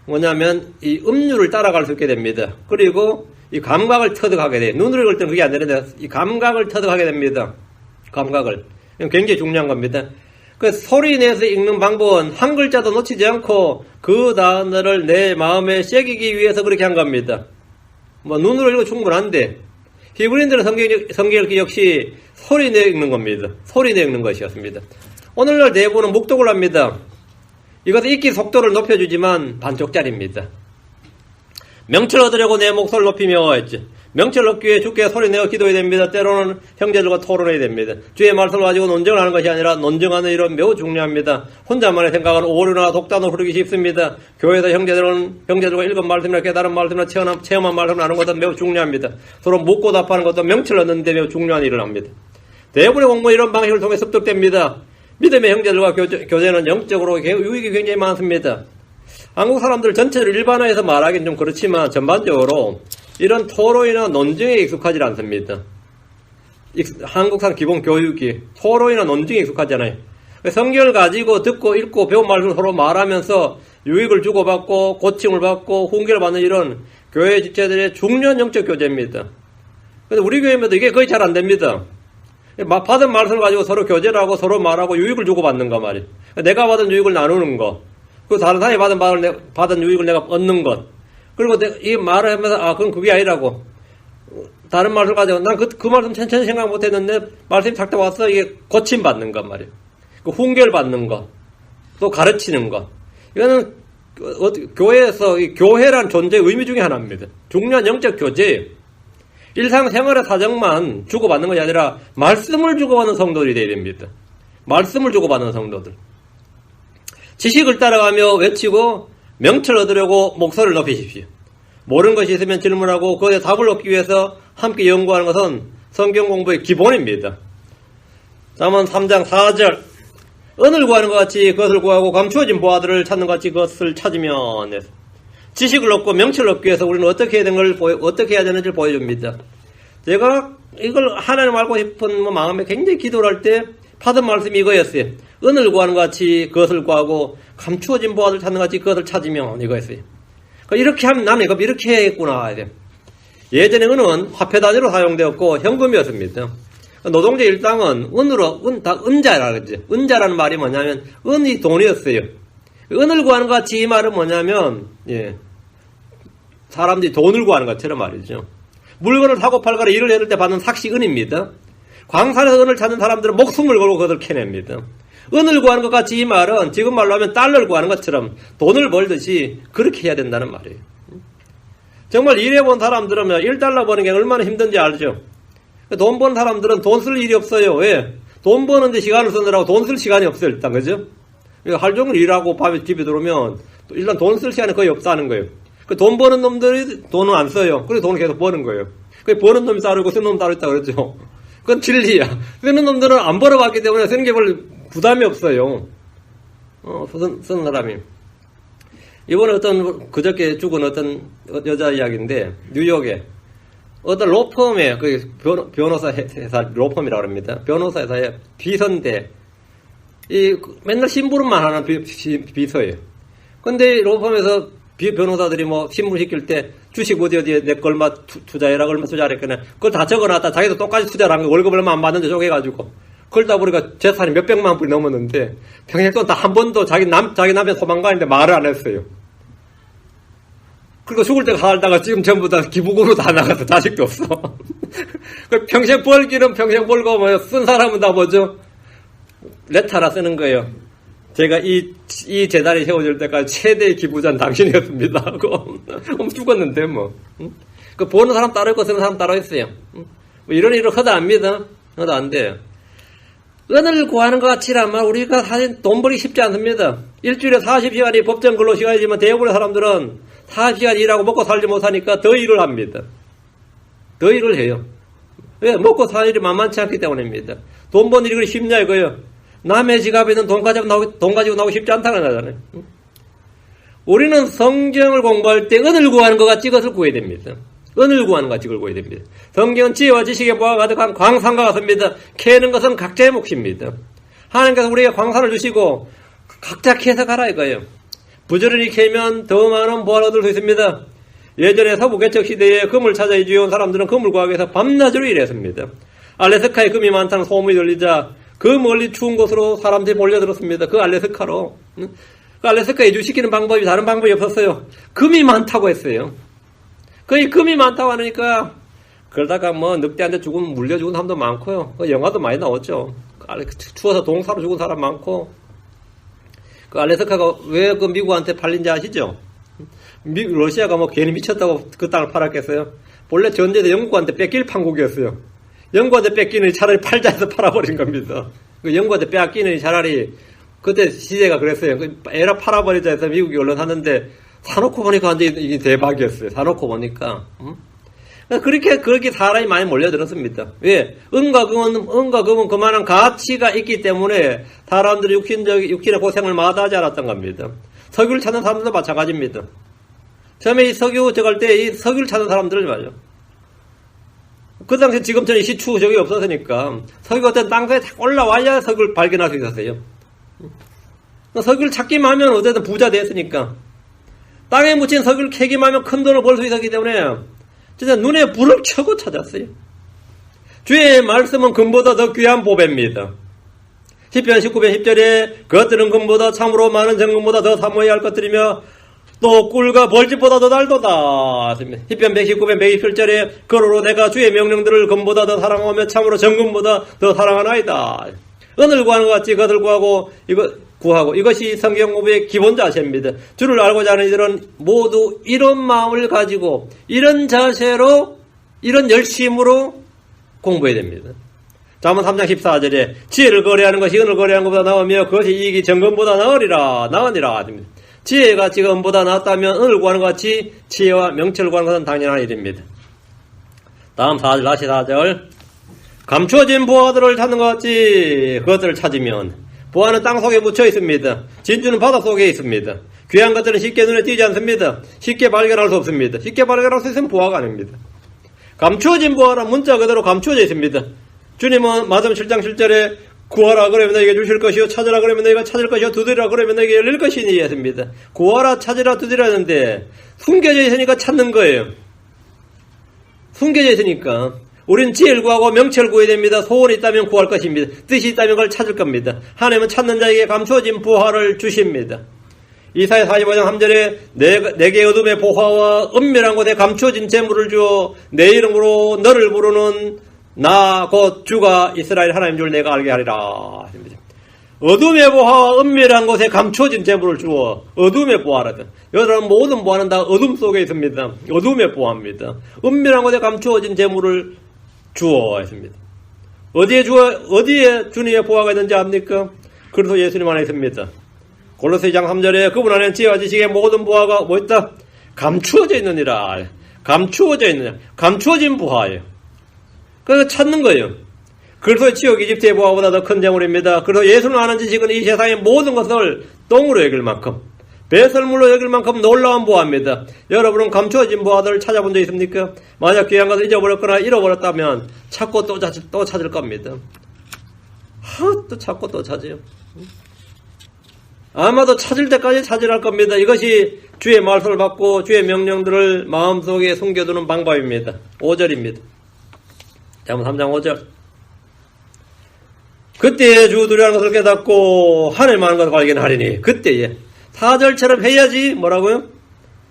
뭐냐면 이 음률을 따라갈 수 있게 됩니다. 그리고 이 감각을 터득하게 돼요. 눈으로 읽을 때는 그게 안 되는데 이 감각을 터득하게 됩니다. 감각을. 굉장히 중요한 겁니다. 그 소리내서 읽는 방법은 한 글자도 놓치지 않고 그 단어를 내 마음에 새기기 위해서 그렇게 한 겁니다. 뭐 눈으로 읽어도 충분한데 히브리인들은 성경 읽기 역시 소리내어 읽는 겁니다. 소리내어 읽는 것이었습니다. 오늘날 대부분은 묵독을 합니다. 이것은 읽기 속도를 높여주지만 반쪽짜리입니다. 명철 얻으려고 내 목소리를 높이며 했지. 명철 얻기 위해 주께 소리내어 기도해야 됩니다. 때로는 형제들과 토론해야 됩니다. 주의 말씀을 가지고 논쟁을 하는 것이 아니라 논쟁하는 일은 매우 중요합니다. 혼자만의 생각은 오류나 독단으로 흐르기 쉽습니다. 교회에서 형제들과 읽은 말씀이나 깨달은 말씀이나 체험한 말씀을 하는 것은 매우 중요합니다. 서로 묻고 답하는 것도 명철 얻는 데 매우 중요한 일을 합니다. 대부분의 공부는 이런 방식을 통해 습득됩니다. 믿음의 형제들과 교제는 영적으로 유익이 굉장히 많습니다. 한국 사람들 전체를 일반화해서 말하기는 좀 그렇지만 전반적으로 이런 토론이나 논쟁에 익숙하지 않습니다. 한국산 기본 교육이 토론이나 논쟁에 익숙하잖아요. 성경을 가지고 듣고 읽고 배운 말씀을 서로 말하면서 유익을 주고받고 고침을 받고 훈계를 받는 이런 교회 집체들의 중요한 영적 교제입니다. 근데 우리 교회에도 이게 거의 잘 안 됩니다. 받은 말씀을 가지고 서로 교제를 하고 서로 말하고 유익을 주고받는 거 말이에요. 내가 받은 유익을 나누는 거. 그 다른 사람이 받은 유익을 내가 얻는 것. 그리고 이 말을 하면서, 그건 그게 아니라고. 다른 말을 가지고, 난 그 말씀 천천히 생각 못 했는데, 말씀이 탁 와서 이게 고침받는 것 말이에요. 그 훈계를 받는 거. 또 가르치는 거. 이거는, 교회에서, 이 교회란 존재의 의미 중에 하나입니다. 중요한 영적 교제예요. 일상생활의 사정만 주고받는 것이 아니라, 말씀을 주고받는 성도들이 되어야 됩니다. 말씀을 주고받는 성도들. 지식을 따라가며 외치고 명철을 얻으려고 목소리를 높이십시오. 모르는 것이 있으면 질문하고 그것에 답을 얻기 위해서 함께 연구하는 것은 성경 공부의 기본입니다. 잠언 3장 4절 은을 구하는 것 같이 그것을 구하고 감추어진 보화들을 찾는 것 같이 그것을 찾으면 지식을 얻고 명철을 얻기 위해서 우리는 어떻게 해야 되는지를 보여줍니다. 제가 이걸 하나님 알고 싶은 마음에 굉장히 기도를 할 때 받은 말씀이 이거였어요. 은을 구하는 것 같이 그것을 구하고 감추어진 보화를 찾는 것 같이 그것을 찾으면 이거였어요. 이렇게 하면 나는 이거 이렇게 해야겠구나. 예전에 은은 화폐 단위로 사용되었고 현금이었습니다. 노동자 일당은 은자라 그러지. 은자라는 말이 뭐냐면 은이 돈이었어요. 은을 구하는 것 같이 이 말은 뭐냐면 사람들이 돈을 구하는 것처럼 말이죠. 물건을 사고 팔거나 일을 해줄 때 받는 삭시 은입니다. 광산에서 은을 찾는 사람들은 목숨을 걸고 그것을 캐냅니다. 은을 구하는 것 같이 이 말은 지금 말로 하면 달러를 구하는 것처럼 돈을 벌듯이 그렇게 해야 된다는 말이에요. 정말 일해본 사람들은 1달러 버는 게 얼마나 힘든지 알죠? 돈 버는 사람들은 돈 쓸 일이 없어요. 왜? 돈 버는데 시간을 쓰느라고 돈 쓸 시간이 없어요. 일단 그죠? 하루 종일 일하고 밤에 집에 들어오면 일단 돈 쓸 시간이 거의 없다는 거예요. 돈 버는 놈들이 돈은 안 써요. 그래서 돈을 계속 버는 거예요. 버는 놈이 따르고 쓰는 놈이 따로 있다 그러죠. 그건 진리야. 쓰는 놈들은 안 벌어봤기 때문에 쓰는 게 별로 부담이 없어요. 쓰는 사람이. 이번에 그저께 죽은 어떤 여자 이야기인데, 뉴욕에, 어떤 로펌에, 변호사 회사, 로펌이라고 합니다. 변호사 회사에 비서인데, 맨날 심부름만 하는 비서예요. 근데 로펌에서 변호사들이 심부름 시킬 때, 주식 어디에 내 거 얼마 투자해라, 얼마 투자하랬거나, 그걸 다 적어놨다. 자기도 똑같이 투자를 한 거, 월급 얼마 안 받는데 쪼개가지고. 그러다 보니까 재산이 몇백만 불이 넘었는데, 평생 동안 다 한 번도 자기 남편 소망가는데 말을 안 했어요. 그리고 죽을 때 살다가 지금 전부 다 기부금으로 다 나가서 자식도 없어. 평생 벌기는 평생 벌고, 쓴 사람은 다 뭐죠? 레터 하나 쓰는 거예요. 제가 이 재단이 세워질 때까지 최대의 기부자는 당신이었습니다. 하고, 죽었는데, 보는 사람 따로 있고 쓰는 사람 따로 있어요. 이런 일을 허다 안 믿어? 허다 안 돼요. 은을 구하는 것 같이라면 우리가 사실 돈 벌기 쉽지 않습니다. 일주일에 40시간이 법정 근로 시간이지만 대부분의 사람들은 40시간 일하고 먹고 살지 못하니까 더 일을 합니다. 더 일을 해요. 왜? 먹고 사는 일이 만만치 않기 때문입니다. 돈 버는 일이 쉽냐 이거예요. 남의 지갑에 있는 돈 가지고 나오기 쉽지 않다는 거잖아요. 우리는 성경을 공부할 때 은을 구하는 것 같이 그것을 구해야 됩니다. 은을 구하는 것 같이 그걸 구해야 됩니다. 성경은 지혜와 지식의 보화가 가득한 광산과 같습니다. 캐는 것은 각자의 몫입니다. 하나님께서 우리에게 광산을 주시고 각자 캐서 가라 이거예요. 부지런히 캐면 더 많은 보화를 얻을 수 있습니다. 예전에 서부개척 시대에 금을 찾아 이주해온 사람들은 금을 구하기 위해서 밤낮으로 일했습니다. 알래스카에 금이 많다는 소문이 들리자 그 멀리 추운 곳으로 사람들이 몰려들었습니다. 그 알래스카로. 그 알래스카 이주시키는 방법이 다른 방법이 없었어요. 금이 많다고 했어요. 거의 금이 많다고 하니까 그러다가 늑대한테 물려 죽은 사람도 많고요. 영화도 많이 나왔죠. 추워서 동사로 죽은 사람 많고. 그 알래스카가 왜 미국한테 팔린지 아시죠? 러시아가 괜히 미쳤다고 그 땅을 팔았겠어요? 본래 전쟁에서 영국한테 뺏길 판국이었어요. 영국한테 뺏기는 차라리 팔자 해서 팔아버린 겁니다. 영국한테 빼앗기는 차라리 그때 시대가 그랬어요. 에라 팔아버리자 해서 미국이 언론하는데 사놓고 보니까 완전히 이게 대박이었어요. 사놓고 보니까. 그렇게 사람이 많이 몰려들었습니다. 왜? 은과 금은 그만한 가치가 있기 때문에 사람들이 육신의 고생을 마다하지 않았던 겁니다. 석유를 찾는 사람들도 마찬가지입니다. 처음에 이 석유 저갈 때 이 석유를 찾는 사람들을 말이죠. 그 당시 지금처럼 시추 저기 없었으니까 석유 어떤 땅속에 딱 올라와야 석유를 발견할 수 있었어요. 석유를 찾기만 하면 어쨌든 부자 됐으니까. 땅에 묻힌 석유를 캐기만 하면 큰 돈을 벌 수 있었기 때문에 진짜 눈에 불을 켜고 찾았어요. 주의 말씀은 금보다 더 귀한 보배입니다. 시편 19편 10절에 그것들은 금보다 참으로 많은 정금보다 더 사모해야 할 것들이며 또 꿀과 벌집보다 더 달도다. 시편 119편 127절에 그러로 내가 주의 명령들을 금보다 더 사랑하며 참으로 정금보다 더 사랑하나이다. 은을 구하는 것 같이 그것을 구하고 이것이 성경 공부의 기본 자세입니다. 주를 알고자 하는 이들은 모두 이런 마음을 가지고 이런 자세로 이런 열심으로 공부해야 됩니다. 잠언 3장 14절에 지혜를 거래하는 것이 은을 거래하는 것보다 나으며 그것이 이익이 정금보다 나으니라. 지혜가 지금보다 낫다면 은을 구하는 것 같이 지혜와 명철을 구하는 것은 당연한 일입니다. 다음 4절 다시 4절 감추어진 보화들을 찾는 것 같이 그것들을 찾으면 보화는 땅 속에 묻혀 있습니다. 진주는 바다 속에 있습니다. 귀한 것들은 쉽게 눈에 띄지 않습니다. 쉽게 발견할 수 없습니다. 쉽게 발견할 수 있으면 보화가 아닙니다. 감추어진 보화란 문자 그대로 감추어져 있습니다. 주님은 마태복음 7장 7절에 구하라 그러면 너에게 주실 것이요 찾으라 그러면 너희가 찾을 것이요 두드리라 그러면 너에게 열릴 것이니 했습니다. 구하라 찾으라 두드리라 하는데 숨겨져 있으니까 찾는 거예요. 숨겨져 있으니까 우리는 지혜를 구하고 명철을 구해야 됩니다. 소원이 있다면 구할 것입니다. 뜻이 있다면 그걸 찾을 겁니다. 하나님은 찾는 자에게 감추어진 보화를 주십니다. 이사야 45장 3절에 내게 어둠의 보화와 은밀한 곳에 감추어진 재물을 주어 내 이름으로 너를 부르는 나 곧 주가 이스라엘 하나님 줄 내가 알게 하리라. 어둠의 보화와 은밀한 곳에 감추어진 재물을 주어 어둠의 보화라든 여러분 모든 보화는 다 어둠 속에 있습니다. 어둠의 보화입니다. 은밀한 곳에 감추어진 재물을 주어 했습니다. 어디에 주님의 보화가 있는지 압니까? 그래서 예수님 안에 있습니다. 골로새 2장 3절에 그분 안에 지혜와 지식의 모든 보화가 뭐 있다? 감추어져 있느니라. 감추어진 보화예요. 그래서 찾는 거예요. 그래서 지옥 이집트의 보화보다 더 큰 재물입니다. 그래서 예수를 아는 지식은 이 세상의 모든 것을 똥으로 여길 만큼 배설물로 여길 만큼 놀라운 보화입니다. 여러분은 감추어진 보화들을 찾아본 적 있습니까? 만약 귀한 것을 잊어버렸거나 잃어버렸다면 찾고 또 찾을 겁니다. 또 찾고 또 찾아요. 아마도 찾을 때까지 찾으랄 겁니다. 이것이 주의 말씀을 받고 주의 명령들을 마음속에 숨겨두는 방법입니다. 5절입니다. 잠언 3장 5절 그때에 주 두려워하는 것을 깨닫고 하늘만 하는 것을 발견하리니 그때에 4절처럼 해야지 뭐라고요?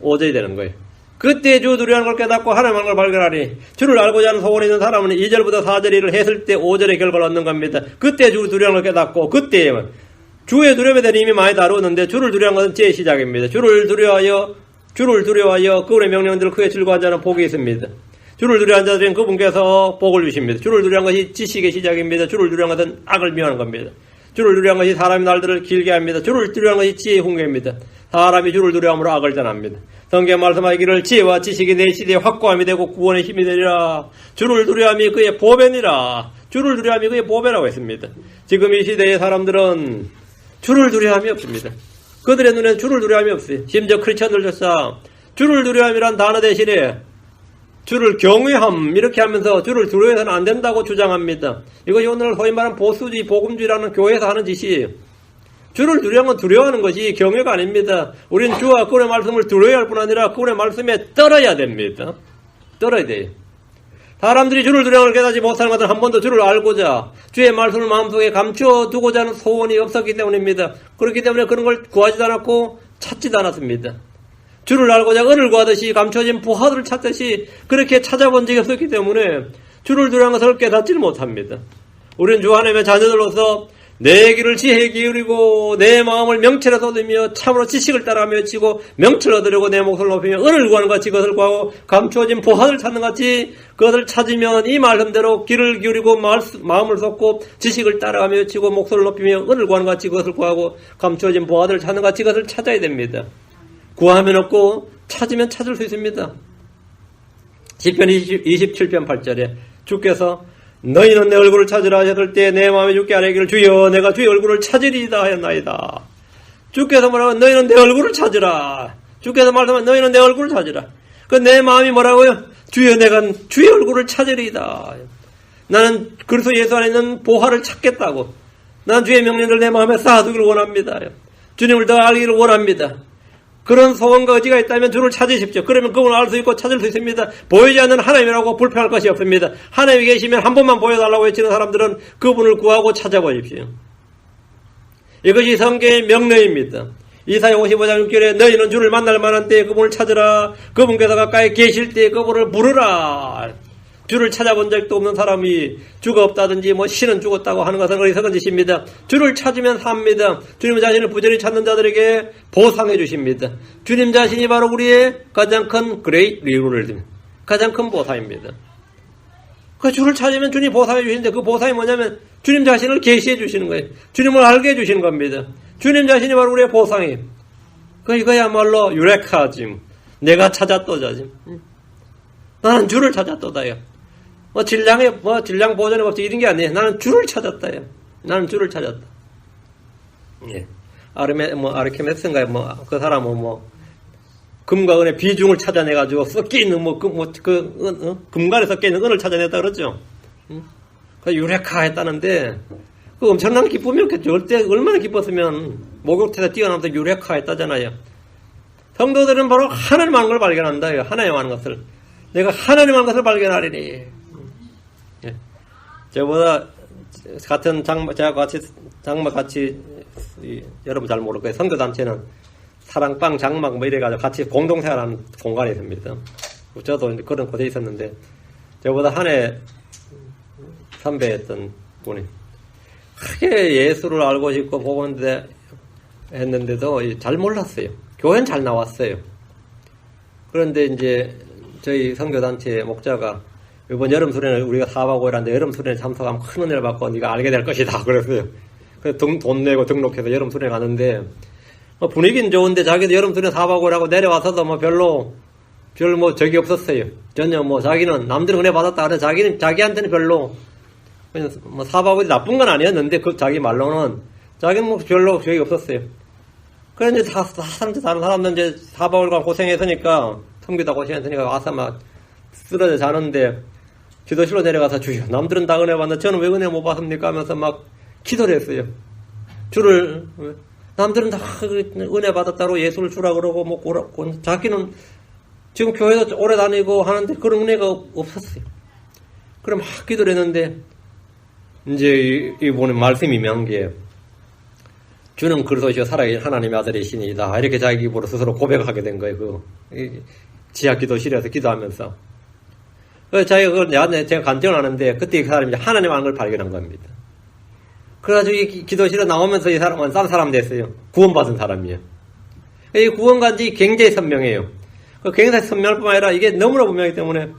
5절이 되는 거예요. 그때 주 두려워하는 걸 깨닫고 하늘만 하는 걸 발견하리니 주를 알고자 하는 소원이 있는 사람은 2절부터 4절 일을 했을 때 5절의 결과를 얻는 겁니다. 그때 주 두려워하는 걸 깨닫고 그때에만 주의 두려움에 대해 이미 많이 다루었는데 주를 두려워하는 것은 제 시작입니다. 주를 두려워하여 그분의 명령들을 크게 즐거워하지 않은 복이 있습니다. 주를 두려워하는 자들은 그분께서 복을 주십니다. 주를 두려워하는 것이 지식의 시작입니다. 주를 두려워하는 것은 악을 미워하는 겁니다. 주를 두려워하는 것이 사람의 날들을 길게 합니다. 주를 두려워하는 것이 지혜의 훈계입니다. 사람이 주를 두려움으로 악을 전합니다. 성경 말씀하기를 지혜와 지식이 내 시대에 확고함이 되고 구원의 힘이 되리라. 주를 두려움이 그의 보배니라. 주를 두려움이 그의 보배라고 했습니다. 지금 이 시대의 사람들은 주를 두려움이 없습니다. 그들의 눈에 주를 두려움이 없어요. 심지어 크리스천들조차 주를 두려움이란 단어 대신에 주를 경외함 이렇게 하면서 주를 두려워해서는 안 된다고 주장합니다. 이것이 오늘 소위 말하는 보수주의, 복음주의라는 교회에서 하는 짓이에요. 주를 두려워하는 것이 경외가 아닙니다. 우리는 주와 그분의 말씀을 두려워할 뿐 아니라 그분의 말씀에 떨어야 됩니다. 떨어야 돼요. 사람들이 주를 두려움을 깨닫지 못하는 것은 한 번도 주를 알고자 주의 말씀을 마음속에 감추어두고자 하는 소원이 없었기 때문입니다. 그렇기 때문에 그런 걸 구하지도 않았고 찾지도 않았습니다. 주를 알고자 은을 구하듯이 감춰진 보화들을 찾듯이 그렇게 찾아본 적이 없었기 때문에 주를 두려워하는 것을 깨닫지를 못합니다. 우리는 주 하나님의 자녀들로서 내 길을 지혜에 기울이고 내 마음을 명철에 쏟으며 참으로 지식을 따라가며 외치고 명철을 얻으려고 내 목소리를 높이며 은을 구하는 같이 그것을 구하고 감추어진 보화를 찾는 같이 그것을 찾으면 이 말씀대로 길을 기울이고 마음을 쏟고 지식을 따라가며 외치고 목소리를 높이며 은을 구하는 같이 그것을 구하고 감추어진 보화들을 찾는 같이 그것을 찾아야 됩니다. 구하면 없고 찾으면 찾을 수 있습니다. 시편 27편 8절에 주께서 너희는 내 얼굴을 찾으라 하셨을 때 내 마음에 주께 아뢰기를 주여 내가 주의 얼굴을 찾으리이다 하였나이다. 주께서 뭐라고 너희는 내 얼굴을 찾으라. 주께서 말씀하면 너희는 내 얼굴을 찾으라. 그 내 마음이 뭐라고요? 주여 내가 주의 얼굴을 찾으리이다. 나는 그리스도 예수 안에 있는 보화를 찾겠다고. 난 주의 명령을 내 마음에 쌓아두기를 원합니다. 주님을 더 알기를 원합니다. 그런 소원과 의지가 있다면 주를 찾으십시오. 그러면 그분을 알 수 있고 찾을 수 있습니다. 보이지 않는 하나님이라고 불평할 것이 없습니다. 하나님이 계시면 한 번만 보여달라고 외치는 사람들은 그분을 구하고 찾아보십시오. 이것이 성경의 명령입니다. 이사야 55장 6절에 너희는 주를 만날 만한 때에 그분을 찾으라. 그분께서 가까이 계실 때에 그분을 부르라. 주를 찾아본 적도 없는 사람이 주가 없다든지 신은 죽었다고 하는 것은 어리석은 짓입니다. 주를 찾으면 삽니다. 주님 자신을 부지런히 찾는 자들에게 보상해 주십니다. 주님 자신이 바로 우리의 가장 큰 great reward, 가장 큰 보상입니다. 그 주를 찾으면 주님이 보상해 주시는데 그 보상이 뭐냐면 주님 자신을 계시해 주시는 거예요. 주님을 알게 해 주시는 겁니다. 주님 자신이 바로 우리의 보상이에요. 이거야말로 유레카지. 내가 찾았도자지. 나는 주를 찾았도다요. 질량 보존의 법칙 이런 게 아니에요. 나는 주를 찾았다요. 나는 주를 찾았다. 예. 아르케메스인가요? 그 사람은 금과 은의 비중을 찾아내가지고 섞여있는, 금관에 섞여있는 은을 찾아냈다 그러죠. 그 유레카 했다는데, 그 엄청난 기쁨이었겠죠. 얼마나 기뻤으면, 목욕태에서 뛰어나면서 유레카 했다잖아요. 성도들은 바로 하나님 하는 걸 발견한다요. 하나님 하는 것을. 내가 하나님 하는 것을 발견하리니. 예. 저보다 같은 제가 같이, 여러분 잘 모를 거예요. 선교단체는 사랑방, 장막 이래가지고 같이 공동생활하는 공간이 있습니다. 저도 그런 곳에 있었는데, 저보다 한 해 선배였던 분이 크게 예수를 알고 싶고 보고 했는데도 잘 몰랐어요. 교회는 잘 나왔어요. 그런데 이제 저희 선교단체 목자가 이번 여름 수련회 우리가 사업하고 이러는데 여름 수련회 참석하면 큰 은혜를 받고 네가 알게 될 것이다 그랬어요. 그래서 돈 내고 등록해서 여름 수련회 가는데 분위기는 좋은데 자기도 여름 수련회 사업하고 이라고 내려와서도 별로 적이 없었어요. 전혀 자기는 남들은 은혜 받았다 그래 자기한테는 별로 사업하고 나쁜 건 아니었는데 그 자기 말로는 자기는 별로 적이 없었어요. 그런데 다른 사람들 이제 사박을간 고생했으니까, 섬기다 고생했으니까 와서 쓰러져 자는데, 기도실로 내려가서 주여, 남들은 다 은혜 받는데 저는 왜 은혜 못 받습니까? 하면서 기도를 했어요. 남들은 다 은혜 받았다고 예수를 주라 그러고, 자기는 지금 교회도 오래 다니고 하는데 그런 은혜가 없었어요. 그럼 기도를 했는데, 이제 이번에 말씀이 임한 게, 주는 그리스도시요 살아계신 하나님의 아들이시니이다. 이렇게 자기 입으로 스스로 고백하게 된 거예요. 지하 기도실에서 기도하면서. 자기가 제가 간증을 하는데 그때 그 사람이 하나님 하는 걸 발견한 겁니다. 그래가지고 이 기도실에 나오면서 이 사람은 딴 사람 됐어요. 구원받은 사람이에요. 이 구원관지 굉장히 선명해요. 굉장히 선명할 뿐만 아니라 이게 너무나 분명하기 때문에.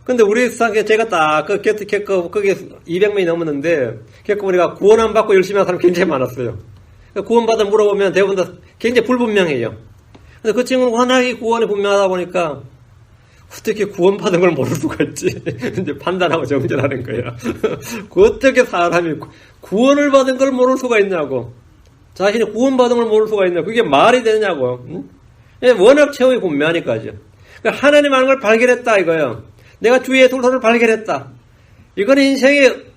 근데 우리 제가 딱 거기 200명이 넘었는데 겪어보니까 구원 안 받고 열심히 하는 사람이 굉장히 많았어요. 구원받아 물어보면 대부분 다 굉장히 불분명해요. 근데 그 친구는 워낙에 구원이 분명하다 보니까 어떻게 구원받은 걸 모를 수가 있지? 이제 판단하고 정죄하는 거야. 어떻게 사람이 구원을 받은 걸 모를 수가 있냐고. 자신이 구원받은 걸 모를 수가 있냐고. 그게 말이 되냐고. 응? 워낙 체험이 분명하니까죠. 그러니까 하나님 하는 걸 발견했다 이거예요. 내가 주의 돌소를 발견했다. 이거는 인생의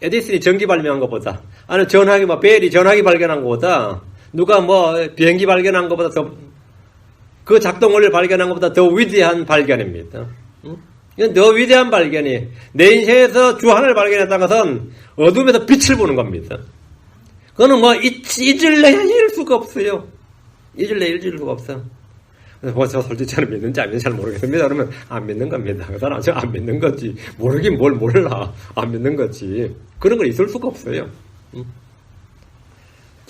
에디슨이 전기 발명한 것보다, 아니 전화기 벨이 전화기 발견한 것보다, 누가 비행기 발견한 것보다 그 작동 원리를 발견한 것보다 더 위대한 발견입니다. 이건 더 위대한 발견이, 내 인생에서 주 하나를 발견했다는 것은 어둠에서 빛을 보는 겁니다. 그거는 잊을래야 잊을 수가 없어요. 잊을 수가 없어. 저 솔직히 저는 믿는지 안 믿는지 잘 모르겠습니다. 그러면 안 믿는 겁니다. 그 사람 저 안 믿는 거지. 모르긴 뭘 몰라. 안 믿는 거지. 그런 거 있을 수가 없어요.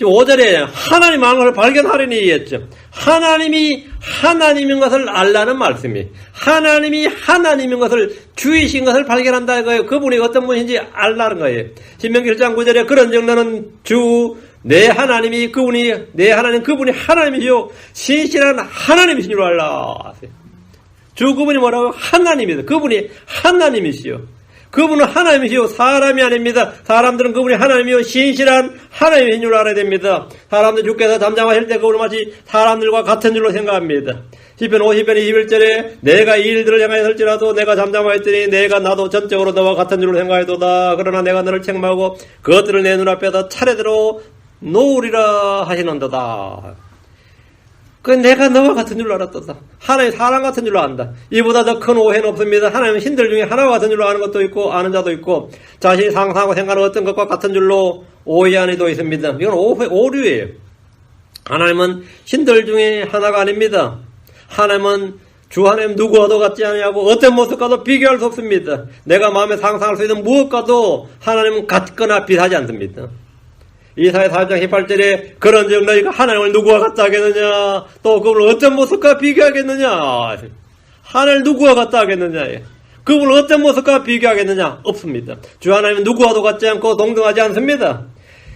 5절에 하나님 하는 것을 발견하려니 했죠. 하나님이 하나님인 것을 알라는 말씀이, 하나님이 하나님인 것을 주이신 것을 발견한다 이거예요. 그분이 어떤 분인지 알라는 거예요. 신명기 1장 9절에 그런즉 너는 내 하나님이 내 하나님 그분이 하나님이시요 신실한 하나님이신 줄 알라. 주 그분이 뭐라고? 하나님이다. 그분이 하나님이시요. 그분은 하나님이시요 사람이 아닙니다. 사람들은 그분이 하나님이요 신실한 하나님이신 줄 알아야 됩니다. 사람들 주께서 잠잠하실 때 그분은 마치 사람들과 같은 줄로 생각합니다. 시편 50편 21절에 내가 이 일들을 행하였을지라도 내가 잠잠하였더니 나도 전적으로 너와 같은 줄로 생각하였도다. 그러나 내가 너를 책망하고 그것들을 내 눈앞에서 차례대로 놓으리라 하시는도다. 그 내가 너와 같은 줄로 알았도다. 하나님 사람 같은 줄로 안다. 이보다 더 큰 오해는 없습니다. 하나님은 신들 중에 하나와 같은 줄로 아는 것도 있고 아는 자도 있고 자신이 상상하고 생각하는 어떤 것과 같은 줄로 오해하는 이도 있습니다. 이건 오류예요. 하나님은 신들 중에 하나가 아닙니다. 하나님은 주 하나님 누구와도 같지 않냐고 어떤 모습과도 비교할 수 없습니다. 내가 마음에 상상할 수 있는 무엇과도 하나님은 같거나 비슷하지 않습니다. 이사야 4장 18절에 그런즉 너희가 하나님을 누구와 같다 하겠느냐, 또 그분을 어떤 모습과 비교하겠느냐, 하나님을 누구와 같다 하겠느냐, 그분을 어떤 모습과 비교하겠느냐, 없습니다. 주 하나님은 누구와도 같지 않고 동등하지 않습니다.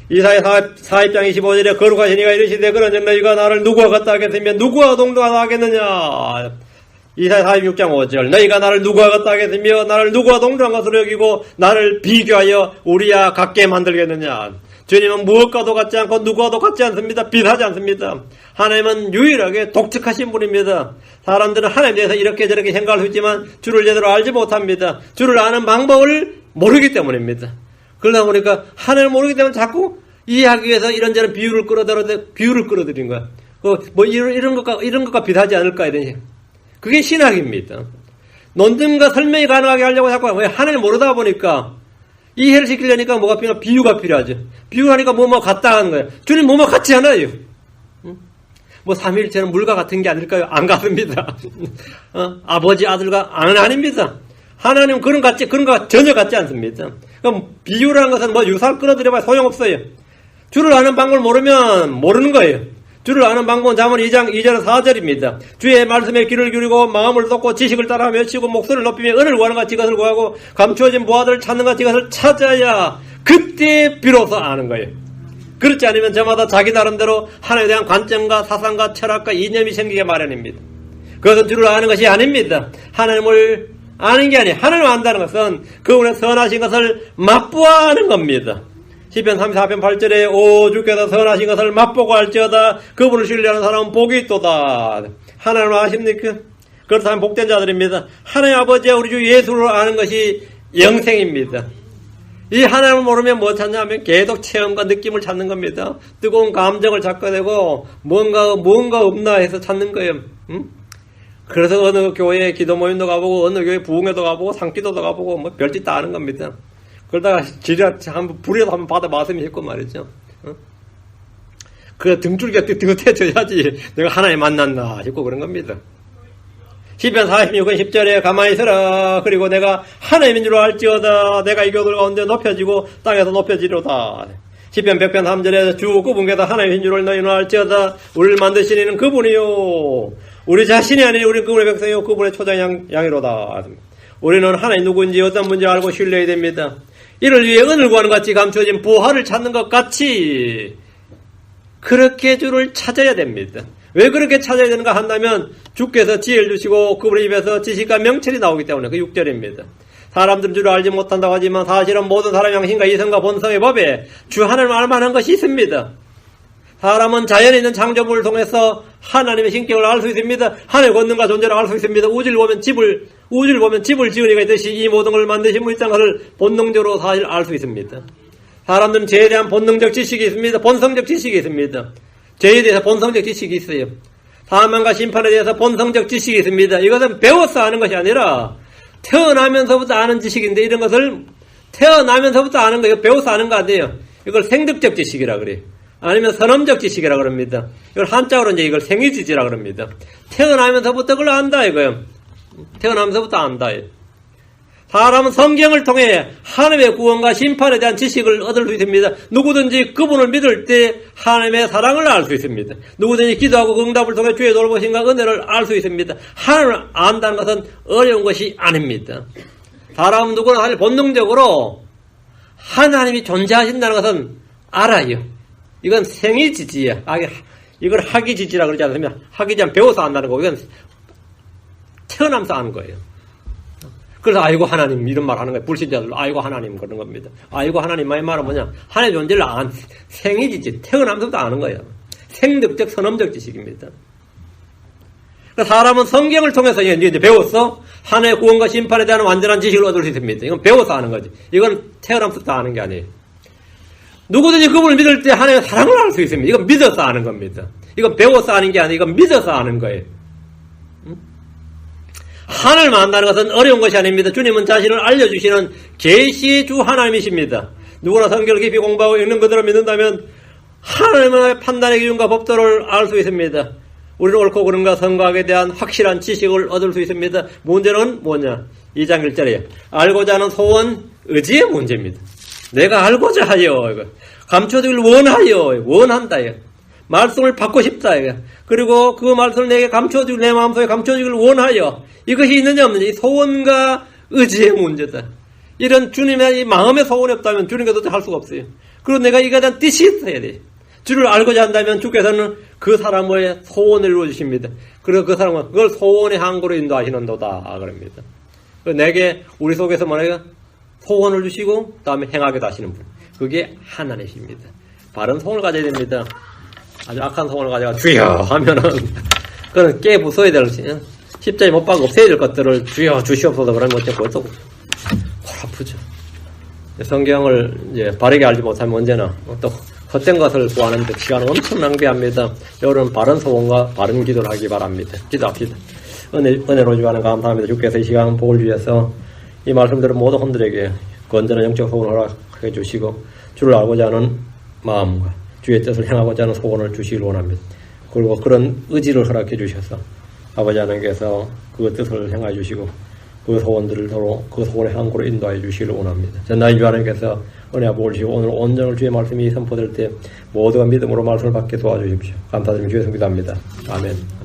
이사야 40장 25절에 거룩하신 이가 이르시되 그런즉 너희가 나를 누구와 같다 하겠으며 누구와 동등하다 하겠느냐. 이사야 46장 5절 너희가 나를 누구와 같다 하겠으며 나를 누구와 동등한 것으로 여기고 나를 비교하여 우리와 같게 만들겠느냐. 주님은 무엇과도 같지 않고 누구와도 같지 않습니다. 비슷하지 않습니다. 하나님은 유일하게 독특하신 분입니다. 사람들은 하나님에 대해서 이렇게 저렇게 생각할 수 있지만 주를 제대로 알지 못합니다. 주를 아는 방법을 모르기 때문입니다. 그러다 보니까 하나님을 모르기 때문에 자꾸 이해하기 위해서 이런저런 비유를 끌어들인 거야. 뭐 이런 것과 비슷하지 않을까 이런. 그게 신학입니다. 논증과 설명이 가능하게 하려고 자꾸 하나님을 모르다 보니까 이해를 시키려니까 뭐가 필요하냐? 비유가 필요하죠. 비유하니까 뭐뭐 같다 하는 거예요. 주님 뭐뭐 같지 않아요. 뭐 삼위일체는 물과 같은 게 아닐까요? 안 같습니다. 아버지 아들과 아닙니다. 하나님은 그런 거 전혀 같지 않습니다. 그럼 비유라는 것은 뭐 유사를 끌어들여봐야 소용없어요. 주를 아는 방법을 모르면 모르는 거예요. 주를 아는 방법은 잠언 2장 2절 4절입니다. 주의 말씀에 귀를 기울이고 마음을 쏟고 지식을 따라 외치고 목소리를 높이며 은을 구하는 같이 그것을 구하고 감추어진 보화들을 찾는 같이 그것을 찾아야 그때 비로소 아는 거예요. 그렇지 않으면 저마다 자기 나름대로 하나님에 대한 관점과 사상과 철학과 이념이 생기게 마련입니다. 그것은 주를 아는 것이 아닙니다. 하나님을 아는 게 아니에요. 하나님을 안다는 것은 그분의 선하신 것을 맛보아하는 겁니다. 시편 34편 8절에 오 주께서 선하신 것을 맛보고 알지어다 그분을 신뢰하는 사람은 복이 있도다. 하나님을 아십니까? 그렇다면 복된 자들입니다. 하나님 아버지와 우리 주 예수를 아는 것이 영생입니다. 이 하나님을 모르면 뭐 찾냐면 계속 체험과 느낌을 찾는 겁니다. 뜨거운 감정을 찾게 되고 뭔가 없나 해서 찾는 거예요. 그래서 어느 교회 기도 모임도 가보고 어느 교회 부흥회도 가보고 상기도도 가보고 뭐 별짓 다 아는 겁니다. 그러다가 불이라도 한번 받아 맞으면 했고 말이죠. 그 등줄기가 뜨뜻해져야지 내가 하나님 만났나 싶고 그런 겁니다. 시편 46은 10절에 가만히 있어라. 그리고 내가 하나님인 줄 알지어다. 내가 이 교들 가운데 높여지고 땅에서 높여지로다. 시편 100편 3절에 주 그분께서 하나님인 줄을 너희는 알지어다. 우리를 만드신 이는 그분이요. 우리 자신이 아니니 우리는 그분의 백성이요 그분의 초장 양이로다. 우리는 하나님 누구인지 어떤 분인지 알고 신뢰해야 됩니다. 이를 위해 은을 구하는 같이 감추어진 보화를 찾는 것 같이 그렇게 주를 찾아야 됩니다. 왜 그렇게 찾아야 되는가 한다면 주께서 지혜를 주시고 그분의 입에서 지식과 명철이 나오기 때문에 그 6절입니다. 사람들은 주를 알지 못한다고 하지만 사실은 모든 사람의 양심과 이성과 본성의 법에 주 하나님을 알만한 것이 있습니다. 사람은 자연에 있는 창조물을 통해서 하나님의 신격을 알 수 있습니다. 하늘의 권능과 존재를 알 수 있습니다. 우주를 보면 집을 지은 이가 있듯이 이 모든 걸 만드신 분이 있다는 것을 본능적으로 사실 알 수 있습니다. 사람들은 죄에 대한 본능적 지식이 있습니다. 본성적 지식이 있습니다. 죄에 대해서 본성적 지식이 있어요. 사망과 심판에 대해서 본성적 지식이 있습니다. 이것은 배워서 아는 것이 아니라 태어나면서부터 아는 지식인데 이런 것을 태어나면서부터 아는 거예요. 배워서 아는 거 아니에요. 이걸 생득적 지식이라 그래요. 아니면 선험적 지식이라 그럽니다. 이걸 한자어로 이제 이걸 생이지지라 그럽니다. 태어나면서부터 그걸 안다 이거예요. 태어나면서부터 안다. 사람은 성경을 통해 하나님의 구원과 심판에 대한 지식을 얻을 수 있습니다. 누구든지 그분을 믿을 때 하나님의 사랑을 알 수 있습니다. 누구든지 기도하고 응답을 통해 주의 돌보심과 은혜를 알 수 있습니다. 하나님을 안다는 것은 어려운 것이 아닙니다. 사람은 누구나 사실 본능적으로 하나님이 존재하신다는 것은 알아요. 이건 생이지지야. 이걸 학이지지라 그러지 않으면 학이지만 배워서 안다는 거고 이건 태어나면서 아는 거예요. 그래서 아이고 하나님 이런 말 하는 거예요. 불신자들 아이고 하나님 그런 겁니다. 아이고 하나님의 말은 뭐냐? 하나님의 존재를 생이지지 태어나면서부터 아는 거예요. 생득적 선험적 지식입니다. 그러니까 사람은 성경을 통해서 이제 배웠어. 하나님의 구원과 심판에 대한 완전한 지식을 얻을 수 있습니다. 이건 배워서 아는 거지. 이건 태어나면서부터 아는 게 아니에요. 누구든지 그분을 믿을 때 하나님의 사랑을 알 수 있습니다. 이건 믿어서 아는 겁니다. 이건 배워서 아는 게 아니라 이건 믿어서 아는 거예요. 하나님을 만나는 것은 어려운 것이 아닙니다. 주님은 자신을 알려주시는 계시의 주 하나님이십니다. 누구나 성경을 깊이 공부하고 읽는 그대로 믿는다면 하나님의 판단의 기준과 법도를 알 수 있습니다. 우리는 옳고 그른가 선거학에 대한 확실한 지식을 얻을 수 있습니다. 문제는 뭐냐? 2장 1절이에요. 알고자 하는 소원, 의지의 문제입니다. 내가 알고자 하여, 감춰주길 원하여, 원한다. 말씀을 받고 싶다. 그리고 그 말씀을 내게 감춰주길, 내 마음속에 감춰주길 원하여. 이것이 있느냐 없느냐? 이 소원과 의지의 문제다. 이런 주님의 이 마음의 소원이 없다면 주님과 도저히 할 수가 없어요. 그리고 내가 이거에 대한 뜻이 있어야 돼. 주를 알고자 한다면 주께서는 그 사람의 소원을 이루어주십니다. 그리고 그 사람은 그걸 소원의 항구로 인도하시는도다. 그럽니다. 내게 우리 속에서 만약에 소원을 주시고 그 다음에 행하게 하시는 분. 그게 하나님이십니다. 바른 소원을 가져야 됩니다. 아주 악한 소원을 가져가 주여 하면은 그건 깨부숴야 될 십자에 못 박고 없애야 될 것들을 주여 주시옵소서 그러면 그것도 골 아프죠. 성경을 이제 바르게 알지 못하면 언제나 또 헛된 것을 구하는데 시간을 엄청 낭비합니다. 여러분 바른 소원과 바른 기도를 하기 바랍니다. 기도합시다. 은혜로 주하는 감사합니다. 주께서 이 시간 복을 주셔서 이 말씀들은 모든 혼들에게 건전한 영적 소원을 허락해 주시고 주를 알고자 하는 마음과 주의 뜻을 행하고자 하는 소원을 주시길 원합니다. 그리고 그런 의지를 허락해 주셔서 아버지 하나님께서 그 뜻을 행하여 주시고 그 소원들을 서로 그 소원의 항구로 인도하여 주시길 원합니다. 전나인 주 하나님께서 은혜와 복을 주시고 오늘 온전을 주의 말씀이 선포될 때 모두가 믿음으로 말씀을 받게 도와주십시오. 감사드리며 주의 성기도합니다. 아멘.